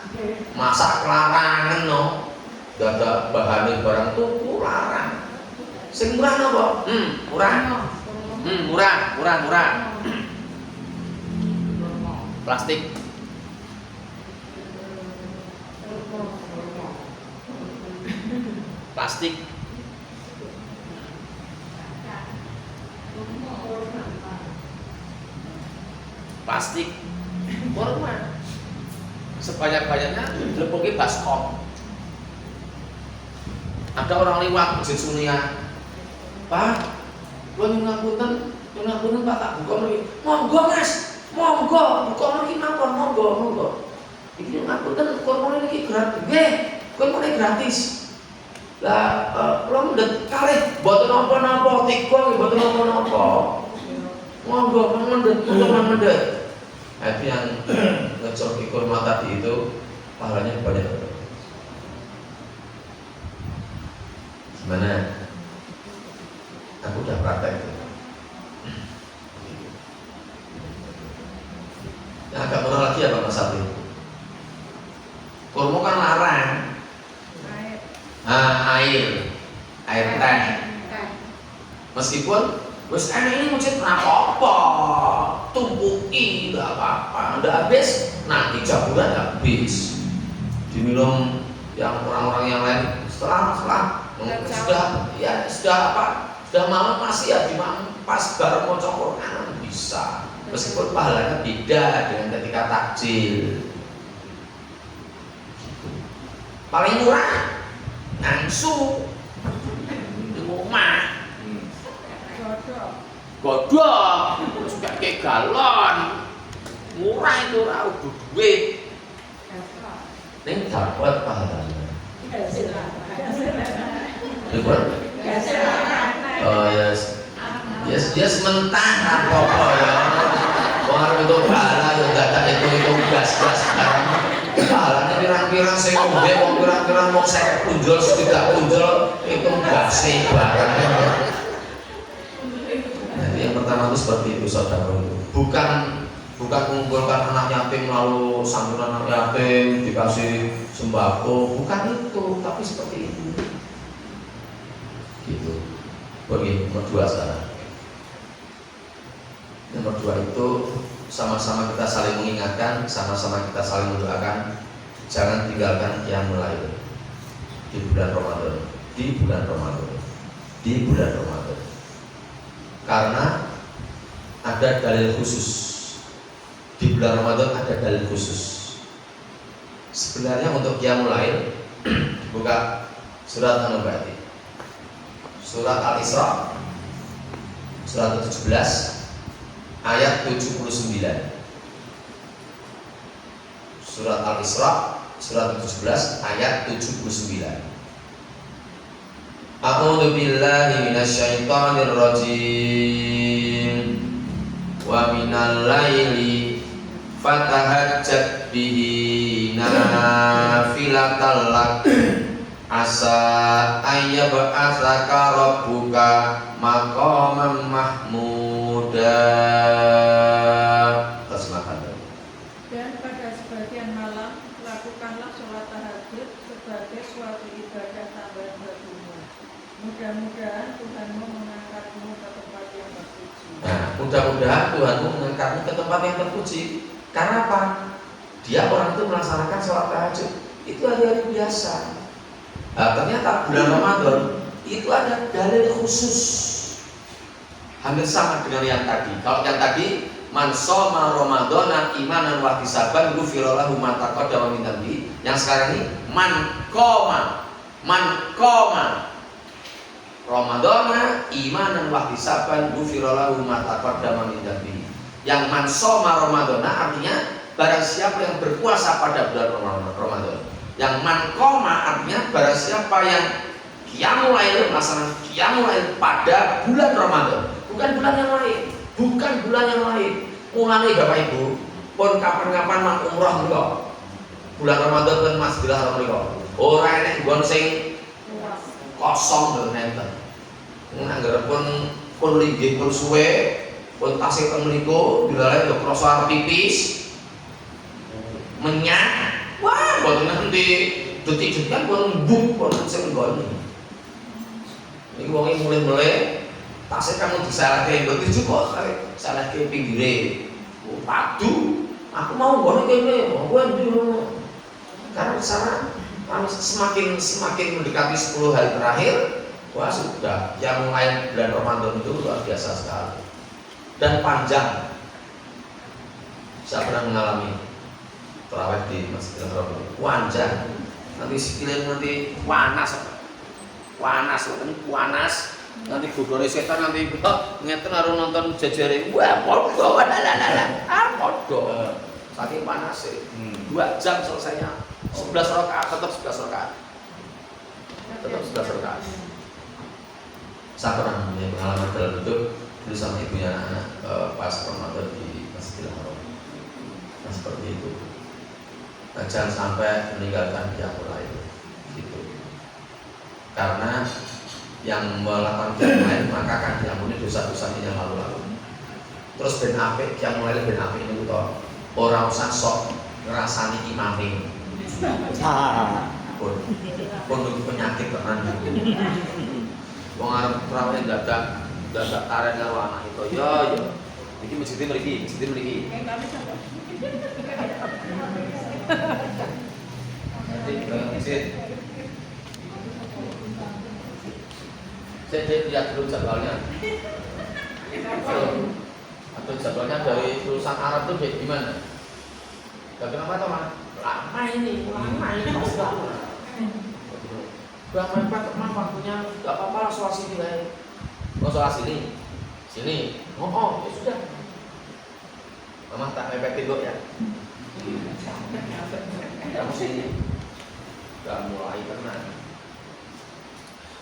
kelarangan no gak ada bahannya barang tuku larang sing murah napa? Murah Plastik. Kurma. Sebanyak-banyaknya dilepoki baskom. Ada orang lewat masjid Sunia. Pak, nyuwun ngapunten Pak tak buka mriki. Monggo Mas, monggo buka mriki mawon monggo. Iki ngapunten kurma niki gratis. Nggih, kurma gratis. Lah kula mendhet kalih mboten napa-napa, tiga nggih mboten napa-napa. Monggo mendhet. Itu yang ngecor kurma tadi itu pahalanya banyak. Gimana? Aku udah praktek itu. Yang agak murah lagi apa Mas Abdi? Kurma kan larang. Air teh. Meskipun wis enak ini masjid apa-apa, tumpuki enggak apa-apa, enggak habis, nanti jaburan habis. Diminum yang orang-orang yang lain setelah sudah malam masih ya dimampas bareng maca Quran bisa. Meskipun pahalanya beda dengan ketika takjil. Paling murah ngangsu di rumah. Godok suka kayak galon. Murah itu ora udah duit. Ning dapat pahalanya. Dapat? Oh yes mentah apa ya. Wong itu pahala yo gak itu gas-gas sekarang. Pahalanya pirang-pirang sing ngombe wong pirang-pirang mau 50 punjul tidak punjul itu gase barang. Jadi yang pertama itu seperti itu saudara itu. Bukan mengumpulkan anak yatim lalu santunan anak yatim dikasih sembako, bukan itu, tapi seperti itu. Gitu. Bagi nomor 2 sekarang. Nomor 2 itu sama-sama kita saling mengingatkan, sama-sama kita saling mendoakan. Jangan tinggalkan qiyamul lail di bulan Ramadan, di bulan Ramadan, di bulan Ramadan. Karena ada dalil khusus. Di bulan Ramadan ada dalil khusus. Sebenarnya untuk qiyamul lail buka surat An-Nabai, surat Al-Isra, surat 17 ayat 79. Surat Al-Isra, surat 17 ayat 79. A'udzu billahi minasyaitonir rajim. Wa minal laili fatahajjat bihi nafilatan lak asa ayyab'atsaka rabbuka maqaman mahmuda. Terjemahkan. Dan pada sebagian malam lakukanlah sholat tahajud sebagai suatu ibadah tambahan bagimu. Mudah-mudahan Tuhanmu mengangkatmu ke tempat yang terpuji. Nah, mudah-mudahan Tuhanmu mengangkatmu ke tempat yang terpuji. Karena apa? Dia orang itu melaksanakan sholat tahajud itu hari-hari biasa. Nah, ternyata bulan Ramadan itu ada dalil khusus. Hampir sama dengan yang tadi. Kalau yang tadi man shoma ramadhana imanan wa ihtisaban ghufira lahu ma taqaddama min dhanbi. Yang sekarang ini man qoma ramadhana imanan wa ihtisaban ghufira lahu ma taqaddama min dhanbi. Yang man shoma ramadhana artinya barang siapa yang berpuasa pada bulan Ramadan. Yang man qoma artinya barang siapa yang qiyamul lail, melaksanakan qiyamul lail pada bulan Ramadan, bukan bulan yang lain. Bukan bulan yang lain. Mulane Bapak Ibu, pun kapan-kapan mak umrah mriku. Bulan Ramadan kan Masjidil Haram mriku. Ora enek nggon sing kosong lho nenten. Nangger pun linggih pun suwe, pun tasih teng mriku dilalae yo krasa arep pipis. Menyak. Wah, boten nanti detik-detikan pun bung pun sing nggon. Iki wonge mulai-mulai tasih kamu disalahke mboten cukup salahke pinggire. Oh, padu. Aku mau ngene kene, kowe ndino. Karena sana semakin mendekati 10 hari terakhir, wah sudah yang mulai bulan Ramadan itu luar biasa sekali dan panjang. Saya pernah mengalami terawih di Masjidil Haram, panjang. Nanti sikilin nanti panas. Nanti godone setan nanti ngeten karo nonton jajare. Wah, padha padha. Saking panase. 2 jam selesainya. 11 rakaat, tetap 11 rakaat. Tetap 11 rakaat. Saya pernah punya pengalaman dalam bentuk dulu sama ibunya anak pas Ramadan di Masjidil Haram. Nah, seperti itu. Nah, jangan sampai meninggalkan qiyamul lail gitu. Karena yang melakukan qiyamul lail maka akan diampuni dosa-dosanya yang lalu-lalu. Terus ben apik qiyamul lail ben apik niku to. Ora usah sok ngrasani imame. Pun penyakit tenan. Wong arep terawih dadak taren karo anak itu. Ya. Iki masjid mriki. Saya lihat dulu jadwalnya. Atau jadwalnya dari tulisan Arab itu kayak gimana? Gak kenapa toh mas? Lama ini pasti lama. Udah mepet teman waktunya, gak apa-apa lah soal sini lah. Mau soal sini? Oh ya sudah. Mama tak mepetin dulu ya. Kamu sini. Udah mulai tenang.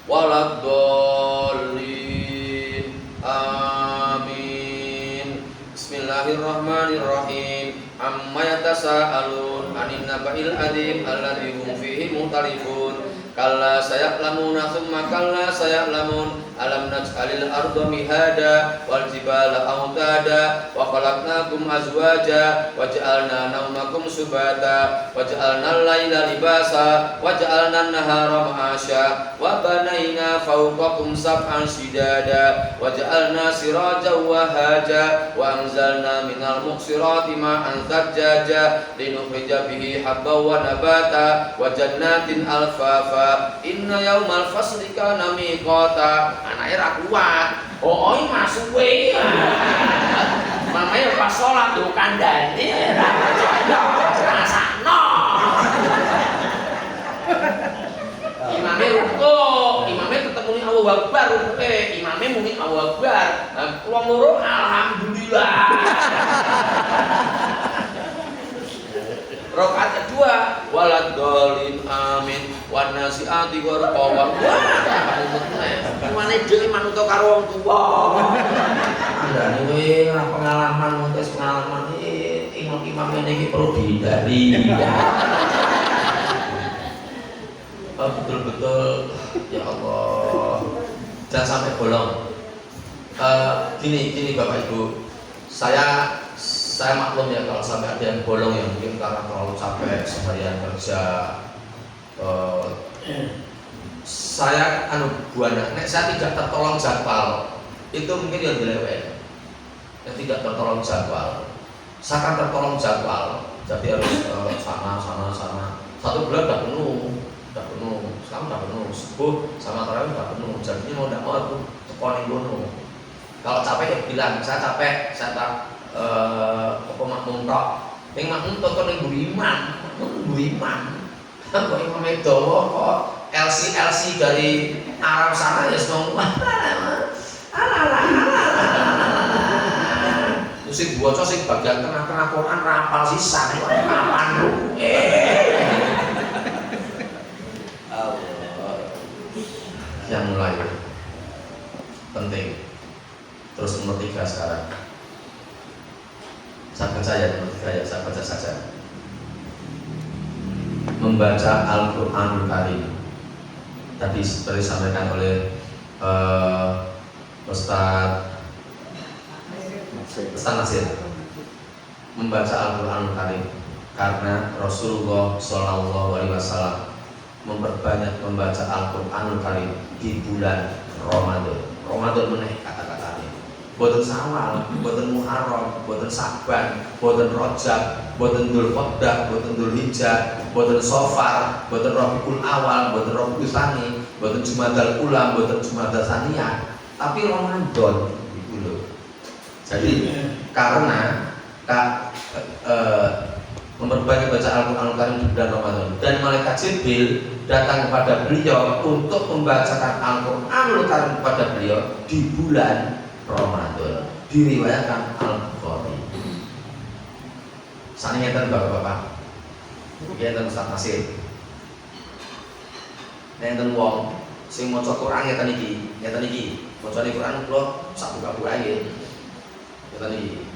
Waladhdallin. Amin. Bismillahirrahmanirrahim. Amma yatasaalun 'anil naba'il 'adzim alladzi hum fihi mukhtalifun. Kalla saya'lamuna tsumma kalla saya'lamun Alam naj'alil arda mihada wal jibala autada wa khalaqnakum azwaja wa ja'alna naumakum subata wa ja'alna al-laila libasa wa ja'alna an-nahara ma'asya wa banayna fawqakum sab'an shidada wa ja'alna sirajan wa haja wa anzalna minal muqsirati ma'an thajjaja linukhrija bihi habban wa nabata wa jannatin alfafa inna yaumal fasli kana miqata. Anaknya ra kuat. Oh, masuk we. Mamanya pas sholat tuh kandani ra percaya rasakno. Imamnya rukuk, imamnya ketemu ni Allahu Akbar rukuke, imamnya muni Allahu Akbar. Wong loro alhamdulillah. Rakaat kedua walad dolin amin wan nasiati warqawa. Gimana dhewe manut karo wong tuwa. Andane kowe ora pengalaman wis pengalaman imam-imam ngene iki perlu dihindari. Betul-betul ya Allah. Jangan sampai bolong. Gini Bapak Ibu. Saya maklum ya kalau sampai ada yang bolong yang mungkin karena terlalu capek seharian kerja. Saya buana, saya tidak tertolong jadwal itu mungkin yang dilewat, yang tidak tertolong jadwal. Saya akan tertolong jadwal, jadi harus sana. Satu bulan udah penuh. Sekarang udah penuh. Subuh sama tarawih udah penuh. Jadinya mau tidak mau aku tekonin dulu. Kalau capek ya bilang saya capek, saya tak apa makmum tok. Yang makmum tok ning buriman, kok imam dawa kok LC dari Arab sana ya semua. Sing diwaca sing bagian tengah-tengah Quran rapal sisan kok kapan lu. Yang mulai penting. Terus nomor 3 sekarang. Saya baca saja. Membaca Al-Quranul Karim. Tadi seperti disampaikan oleh Ustaz Nasir. Membaca Al-Quranul Karim karena Rasulullah SAW memperbanyak membaca Al-Quranul Karim di bulan Ramadan. Ramadan meneh kata-katanya. Boten Syawal, boten Muharram, boten Sa'ban, boten Rajab, boten Dzulqa'dah, boten Dzulhijjah, boten Safar, boten Rabiul Awal, boten Rabiul Tsani, boten Jumadal Ula, boten Jumadal Tsaniyah, tapi Ramadan gitu loh. Jadi karena memperbanyak baca Al-Quran Karim di bulan Ramadan dan malaikat Jibril datang kepada beliau untuk membacakan Al-Quran Karim kepada beliau di bulan Ramadan. Diriwayatkan Al-Bukhari. Sane ngeten Bapak-bapak. Iki enten Ustaz Nasir. Enten wong sing maca Quran ngeten iki. Macane Quran kula sak buka-buka ae. Ngeten iki.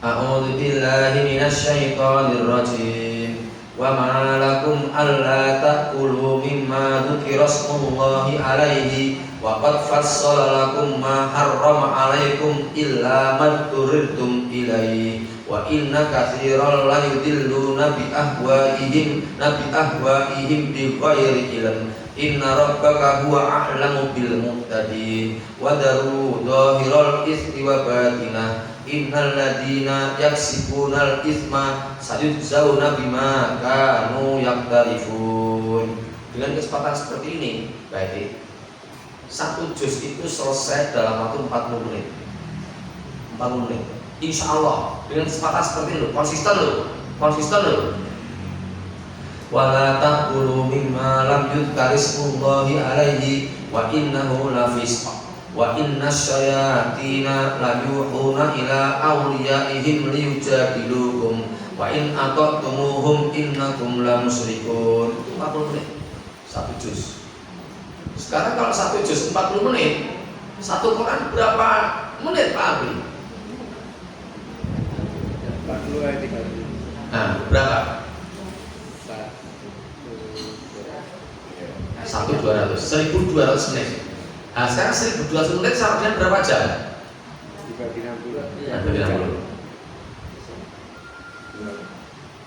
A'udzu billahi minasy syaithanir rajim. Wa ma lakum alla ta'kulu mimma dzukira smullahi 'alaihi wa qad fassala lakum ma harrama 'alaikum illa ma turirtum ilaihi wa inna katsiran la yudilluna bi ahwaihim bi ghairi ilm inna rabbaka huwa a'lamu bil muhtadin wa daru dhahiral ismi wa batinah innal ladina yaksibunal itsma sayujzauna bima kanu yaqtarifun. Dengan kesempatan seperti ini, baik, satu juz itu selesai dalam waktu 40 menit. 40 menit. Insya Allah dengan kesempatan seperti itu konsisten loh. Wala taqulu mimma lam yudkarismullahi alaihi wa innahu lafisq. Wa inna syayatina la yuhuna ila awliyaihim liyujadilukum wa in ata'tumuhum innakum la musyrikun. 40 menit satu juz. Sekarang kalau satu juz 40 menit, satu Quran berapa menit Pak Abri? 40 ayat 30. Nah, berapa? 1.200. 1.200 menit. Nah sekarang 1200 menit syaratnya berapa jam? Dibagi 60. Ya, bagi 60.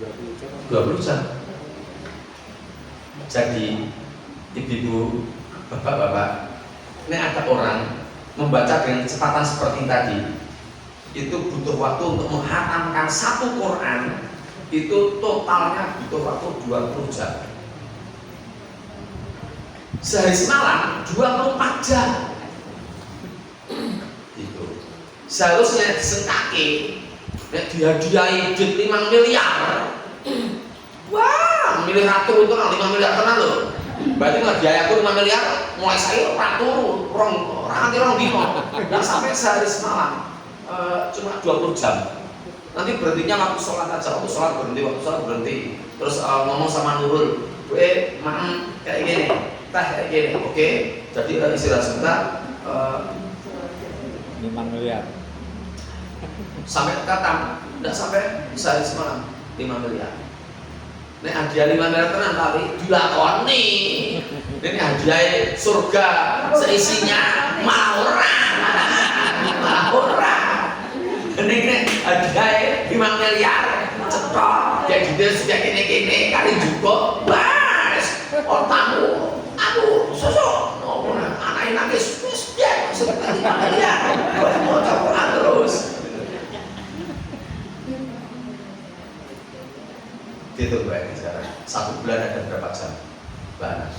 20 jam. 20 jam. Jadi ibu-ibu, bapak-bapak, ini ada orang membaca dengan kecepatan seperti tadi, itu butuh waktu untuk menghatamkan satu Quran, itu totalnya butuh waktu 20 jam. Sehari semalam 24 jam. Gitu. Seharusnya disengkaki, dihadiahi duit 5 miliar. Wah, milih ratu itu kan 5 miliar tenan loh. Berarti nggak biaya aku 5 miliar, mulai saya ratu, nanti orang dino, dan sampai sehari semalam cuma 20 jam. Nanti berhentinya waktu sholat aja, waktu sholat berhenti. Terus ngomong sama Nurul, kayak gini, kayak gini, oke. Jadi istirahat sebentar. 5 miliar. Sampai katam, tidak sampai sehari semalam 5 miliar. Ini hadiah 5 miliar tenan tapi dilakoni. Ini hadiah surga seisinya malah ora. Ini hadiah 5 miliar cetok. Kayak gitu sudah kene kali juga. Bas, otakmu aku sosok anaknya nangis wis piye seperti 5 miliar. Mau Quran terus. Gitu Mbak ini sekarang. 1 bulan ada berapa jam? Mbak.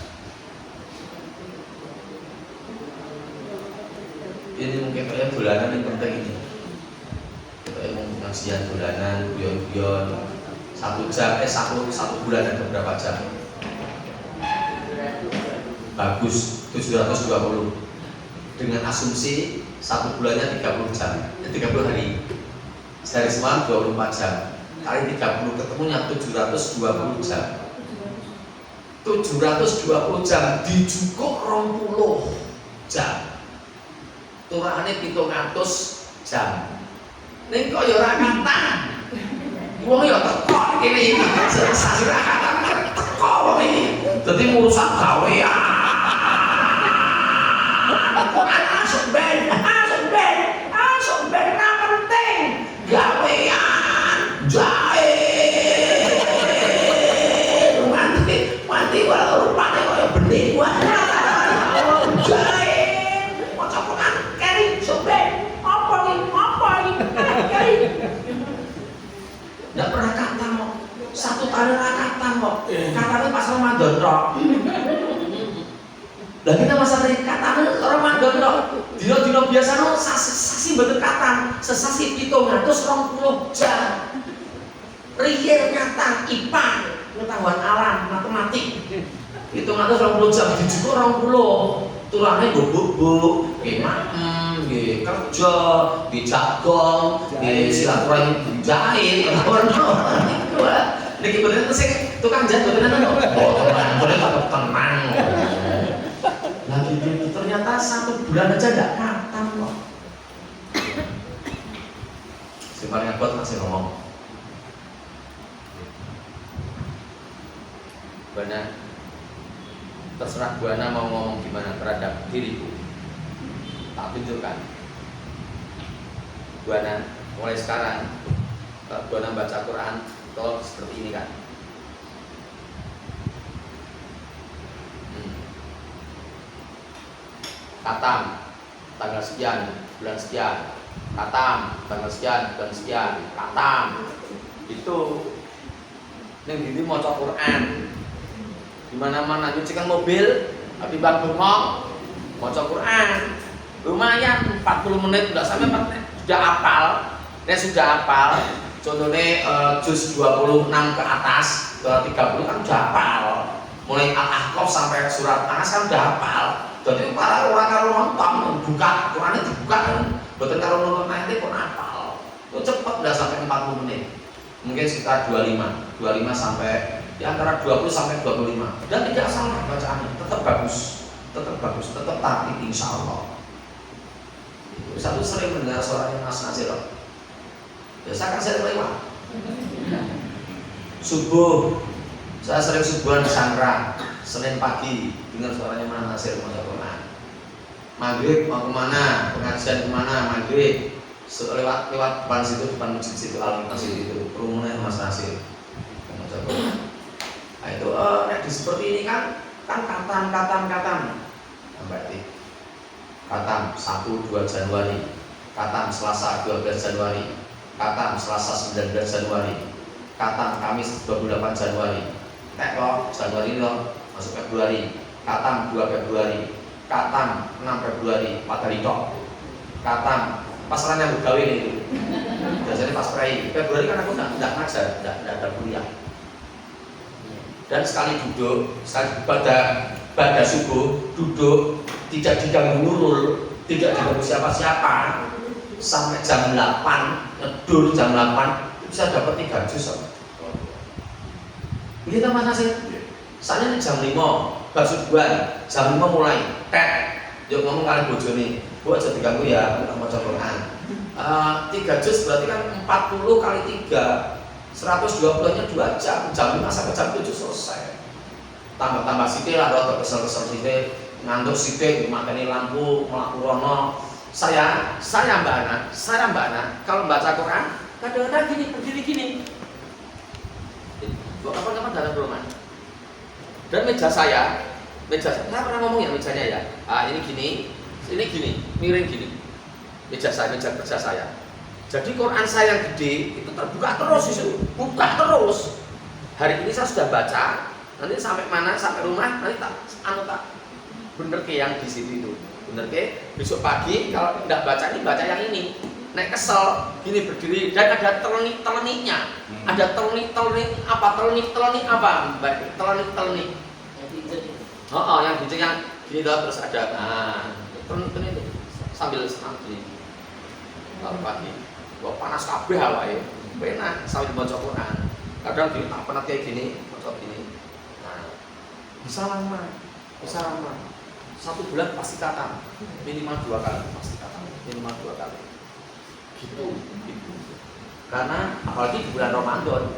Ini mungkin kayak bulanan yang penting ini. Kayak mau pengajian bulanan, guyon-guyon 1 jam, 1 bulan ada berapa jam? Bagus, 720. Dengan asumsi 1 bulannya 30 jam, 30 hari. Sehari semalam 24 jam. Kali 30 ketemunya 720 jam. 720 jam dijukuk 20 jam. Turane 700 jam. Ning kok ya ora kata. Wong ya teko kene iki sensasi ra kata teko wong iki. Dadi urusan gawean. Asuk ben ra penting. Gawean. Jahe mati walau rupanya kaya benih jahe macam pengen keri sobek apa ini keri gak pernah kata kok 1 tahun kata kok katanya pas Ramadan kok lah kita masa tadi katanya Ramadan kok dino biasa no sasi betul kata sesasi 720 jam real kata IPA pengetahuan alam matematik 720 jam dijukuk 20 turane bubuk nggih kerja dijagong nggih silaturahmi jahit niki bener sing tukang jahit bener bener tenang lagi gitu ternyata 1 bulan aja enggak katam kok si paling abot masih ngomong Buana, terserah Buana mau ngomong gimana terhadap diriku. Tak tunjukkan. Buana, mulai sekarang kalau Buana baca Quran, tolong seperti ini kan. Katam, tanggal sekian, bulan sekian. Katam, tanggal sekian, bulan sekian. Katam, itu yang diri mau Quran. Dimana-mana nyucikan mobil, tapi bang bengong, baca Quran, lumayan 40 menit, udah sampai 4 menit, sudah hafal, contohnya juz 26 ke atas, ke 30 kan sudah hafal, mulai Al-Ahqaf sampai surat Anas kan sudah hafal, jadi para orang kalau nonton, buka, Qurannya dibuka kan, betul kalau nonton nanti pun hafal, itu cepat udah sampai 40 menit, mungkin sekitar 25 sampai di antara 20 sampai 25 dan tidak salah bacaannya, tetap bagus, tetap tarik insya Allah. Satu sering mendengar suaranya Mas Nasir, biasa kan saya lewat subuh, saya sering subuhan di Sandra, Senin pagi dengar suaranya Mas Nasir mau Quran. maghrib mau kemana, pengajian kemana, maghrib lewat depan situ, depan masjid situ, masjid itu kerumunan Mas Nasir. Nah itu di seperti ini kan katam berarti katam 1-2 Januari, katam Selasa 12 Januari, katam Selasa 19 Januari, katam Kamis 28 Januari, kok Januari loh masuk Februari, katam 2 Februari, katam 6 Februari, 4 hari tok, katam pasaran yang bergawe itu biasanya pas prai Februari kan aku nggak ngajar, nggak ada kuliah. Dan sekali pada subuh duduk tidak diganggu Nurul, tidak diganggu siapa-siapa sampai jam 8 ngedur jam 8 bisa dapat 3 juz. Begitu Mas Nasir. Soalnya jam 5 bakso jual, jam 5 mulai yuk ngomong kalian bojone, bu aja diganggu ya, aku mau coba Quran. 3 juz berarti kan 40 kali 3 120 nya 2 jam, jam 5 sampai jam 7 selesai. Tambah sithik lah, rada kesel-kesel sithik, ngantuk sithik, makani lampu, mlaku rono. Saya Mbak Ana, kalau baca Quran kadang-kadang gini, berdiri gini. Kapan-kapan dalam rumah. Dan meja saya pernah ngomong ya mejanya ya. Ini gini, miring gini. Meja kerja saya. Jadi Quran saya yang gede itu terbuka terus buka terus. Hari ini saya sudah baca, nanti sampai mana, sampai rumah, nanti tak bener ke yang di situ itu. Bener ke besok pagi kalau tidak baca ini baca yang ini. Naik kesel, gini berdiri dan ada teleniknya. Ada telenik apa? Telenik. Yang gini yang gini terus ada telenik itu sambil senang gini. Kalau pagi, wah panas kabeh awake. Penak sambil baca Quran. Kadang gini tak pernah kayak gini, baca gini. Nah, bisa lama. 1 bulan pasti kata minimal 2 kali pasti kata minimal 2 kali. Gitu. Karena apalagi di bulan Ramadan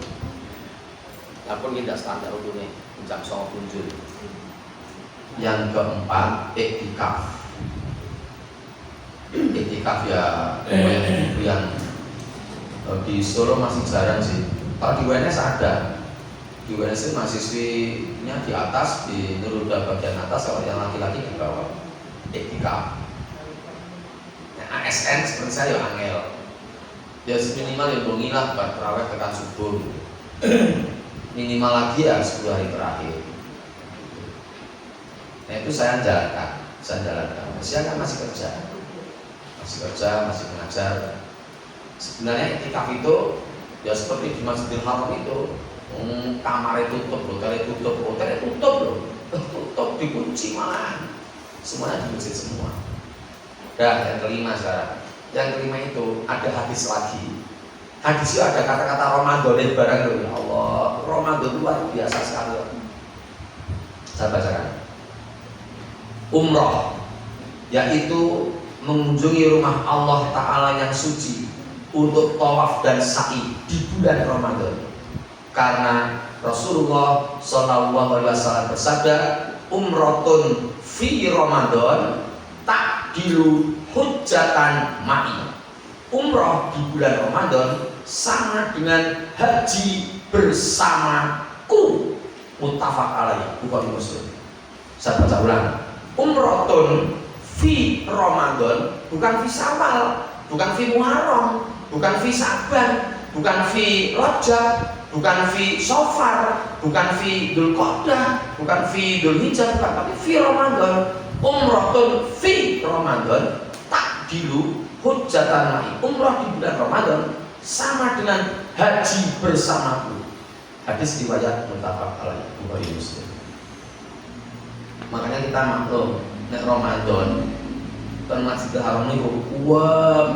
lapor tidak standar utuhnya jam 9 punjul. Yang keempat, iktikaf ya yang di Solo masih jarang sih. Kalau di UNS ada, di UNS mahasiswinya di atas, di Nuruda bagian atas, kalau yang laki-laki di bawah iktikaf. ASN seperti saya ya angel. Ya minimal ya bengi lah buat terawih tekan subuh. Minimal lagi ya 10 hari terakhir. Nah itu saya jalankan. Siang kan masih kerja, masih mengajar. Sebenarnya iktikaf itu ya seperti di Masjidil Haram itu, kamar tutup, hotel tutup, dikunci malah. Semuanya dikunci semua. Dah yang kelima sekarang. Yang kelima itu ada hadis lagi. Hadis itu ada kata-kata Ramadan barang itu. Ya Allah, Ramadan luar biasa sekali. Saya bacakan. Umroh, yaitu mengunjungi rumah Allah Ta'ala yang suci untuk tawaf dan sa'i di bulan Ramadan. Karena Rasulullah SAW bersabda, umrotun fi Ramadan takdilu hujjatan ma'i. Umroh di bulan Ramadan sama dengan haji bersamaku. Muttafaq alaih, Bukhari Muslim. Saya baca ulang. Umrotun fi Ramadan, bukan fi Syawal, bukan fi Muharram, bukan fi Sa'ban, bukan fi Rajab, bukan fi Safar, bukan fi Dzulqa'dah, bukan fi Dzulhijjah, bukan, tapi fi Ramadan. Umrotun fi Ramadan takdilu hujjatan ma'i. Umrah di bulan Ramadan sama dengan haji bersamaku. Hadis riwayat muttafaq alaih, Bukhari Muslim. Makanya kita maklum nek Ramadan kan Masjidil Haram niku buat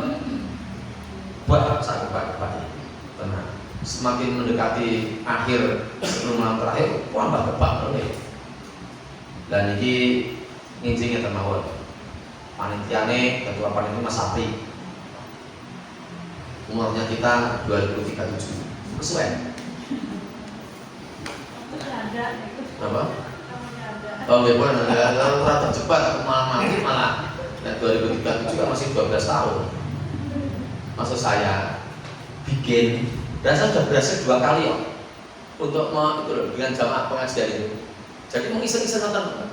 sahabat tenang. Semakin mendekati akhir sebelum malam terakhir, tambah kebak oleh. Dan ini ngincingnya termawon. Panitiane ketua panitia Mas Sapri. Umurnya kita 2037. Kesuwen. Apa? Oh, nggih pun rada cepat aku malah mati malah. Nah 2037 kan masih 12 tahun. Maksud saya bikin, dan saya sudah berhasil 2 kali ya untuk itu loh, dengan jamaah pengajian itu. Jadi mau iseng-iseng nonton.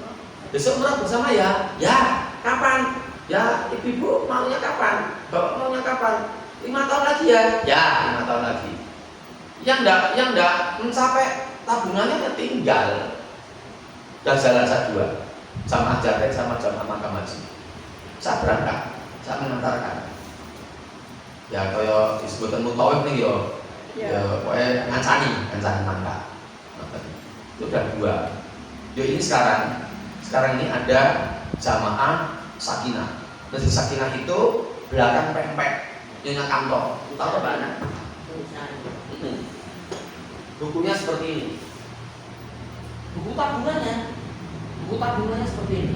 Besok umrah bersama ya? Ya, kapan? Ya, ibu-ibu maunya kapan? Bapak maunya kapan? 5 tahun lagi ya? Ya, 5 tahun lagi. Yang enggak mencapai tabungannya tinggal. Dan jalan saya 2, jamaah Jaret sama jamaah Makam Haji. Saya berangkat, saya mengantarkan. Ya kaya disebutkan mutawif nih yo. Ya pokoknya ngancani mangka. Itu udah 2. Yo ini sekarang ini ada jamaah Sakinah. Terus di Sakinah itu belakang pempek, nyonya kantong. Tahu apa Mbak? Bukunya seperti ini. Buku tabungannya seperti ini.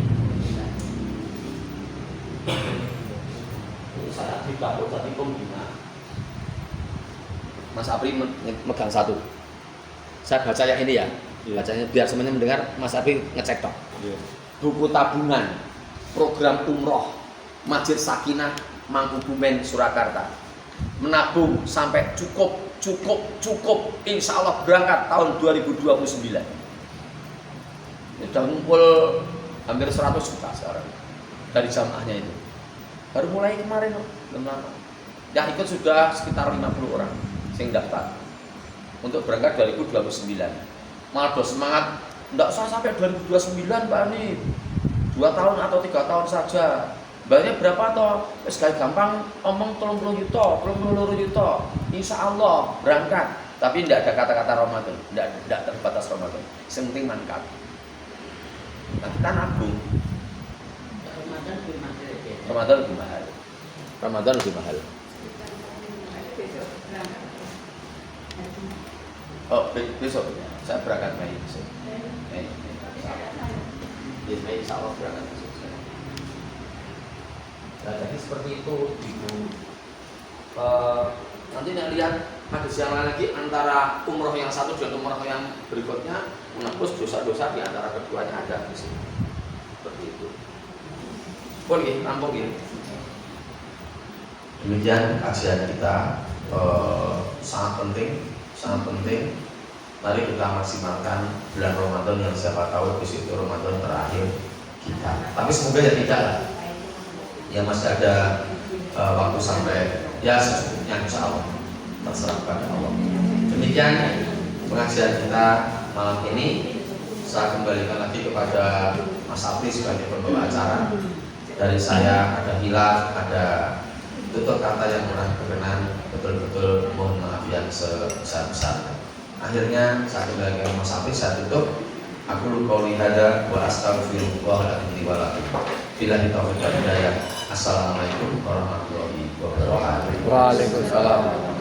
Ini saya dibantu jadi pembina. Mas Apri megang 1. Saya baca yang ini ya. Bacanya biar semuanya mendengar. Mas Apri ngecek dong. Buku tabungan program umroh Masjid Sakinah Mangkubumen Surakarta. Menabung sampai cukup. Insya Allah berangkat tahun 2029. Sudah ngumpul hampir 100 juta sekarang dari jamaahnya itu. Baru mulai kemarin loh, belum lama. Yang ikut sudah sekitar 50 orang yang daftar untuk berangkat 2029. Malah do semangat, enggak usah sampai 2029 Pak Ani, 2 tahun atau 3 tahun saja. Bayarnya berapa toh? Wes kayak gampang omong 30 juta, 32 juta. Insya Allah berangkat. Tapi tidak ada kata-kata Ramadan, tidak terbatas Ramadan. Yang penting mantap. Nah, kita nabung. Ramadan lebih mahal. Ramadan lebih mahal. Oh, besok saya berangkat Mei besok. Mei insya Allah berangkat besok. Nah, jadi seperti itu Ibu. Nanti lihat ada yang lain lagi antara umroh yang satu dan umroh yang berikutnya menembus dosa-dosa di antara keduanya ada di sini. Seperti itu. Boleh, rampung ya. Demikian kajian kita sangat penting. Mari kita maksimalkan bulan Ramadan yang siapa tahu di situ Ramadan terakhir kita. Tapi semoga ya tidak lah. Ya masih ada waktu sampai ya secukupnya insya Allah, terserah pada Allah. Demikian pengajian kita malam ini. Saya kembalikan lagi kepada Mas Apri sebagai pembawa acara. Dari saya ada hilaf, ada tutur kata yang kurang berkenan, betul-betul mohon maaf yang sebesar-besarnya. Akhirnya saya kembalikan Mas Apri, saya tutup. Aku qouli hada wa astaghfirullahaladzim wa lakum. Billahi taufiq wal hidayah. Assalamualaikum warahmatullahi wabarakatuh. Waalaikumsalam.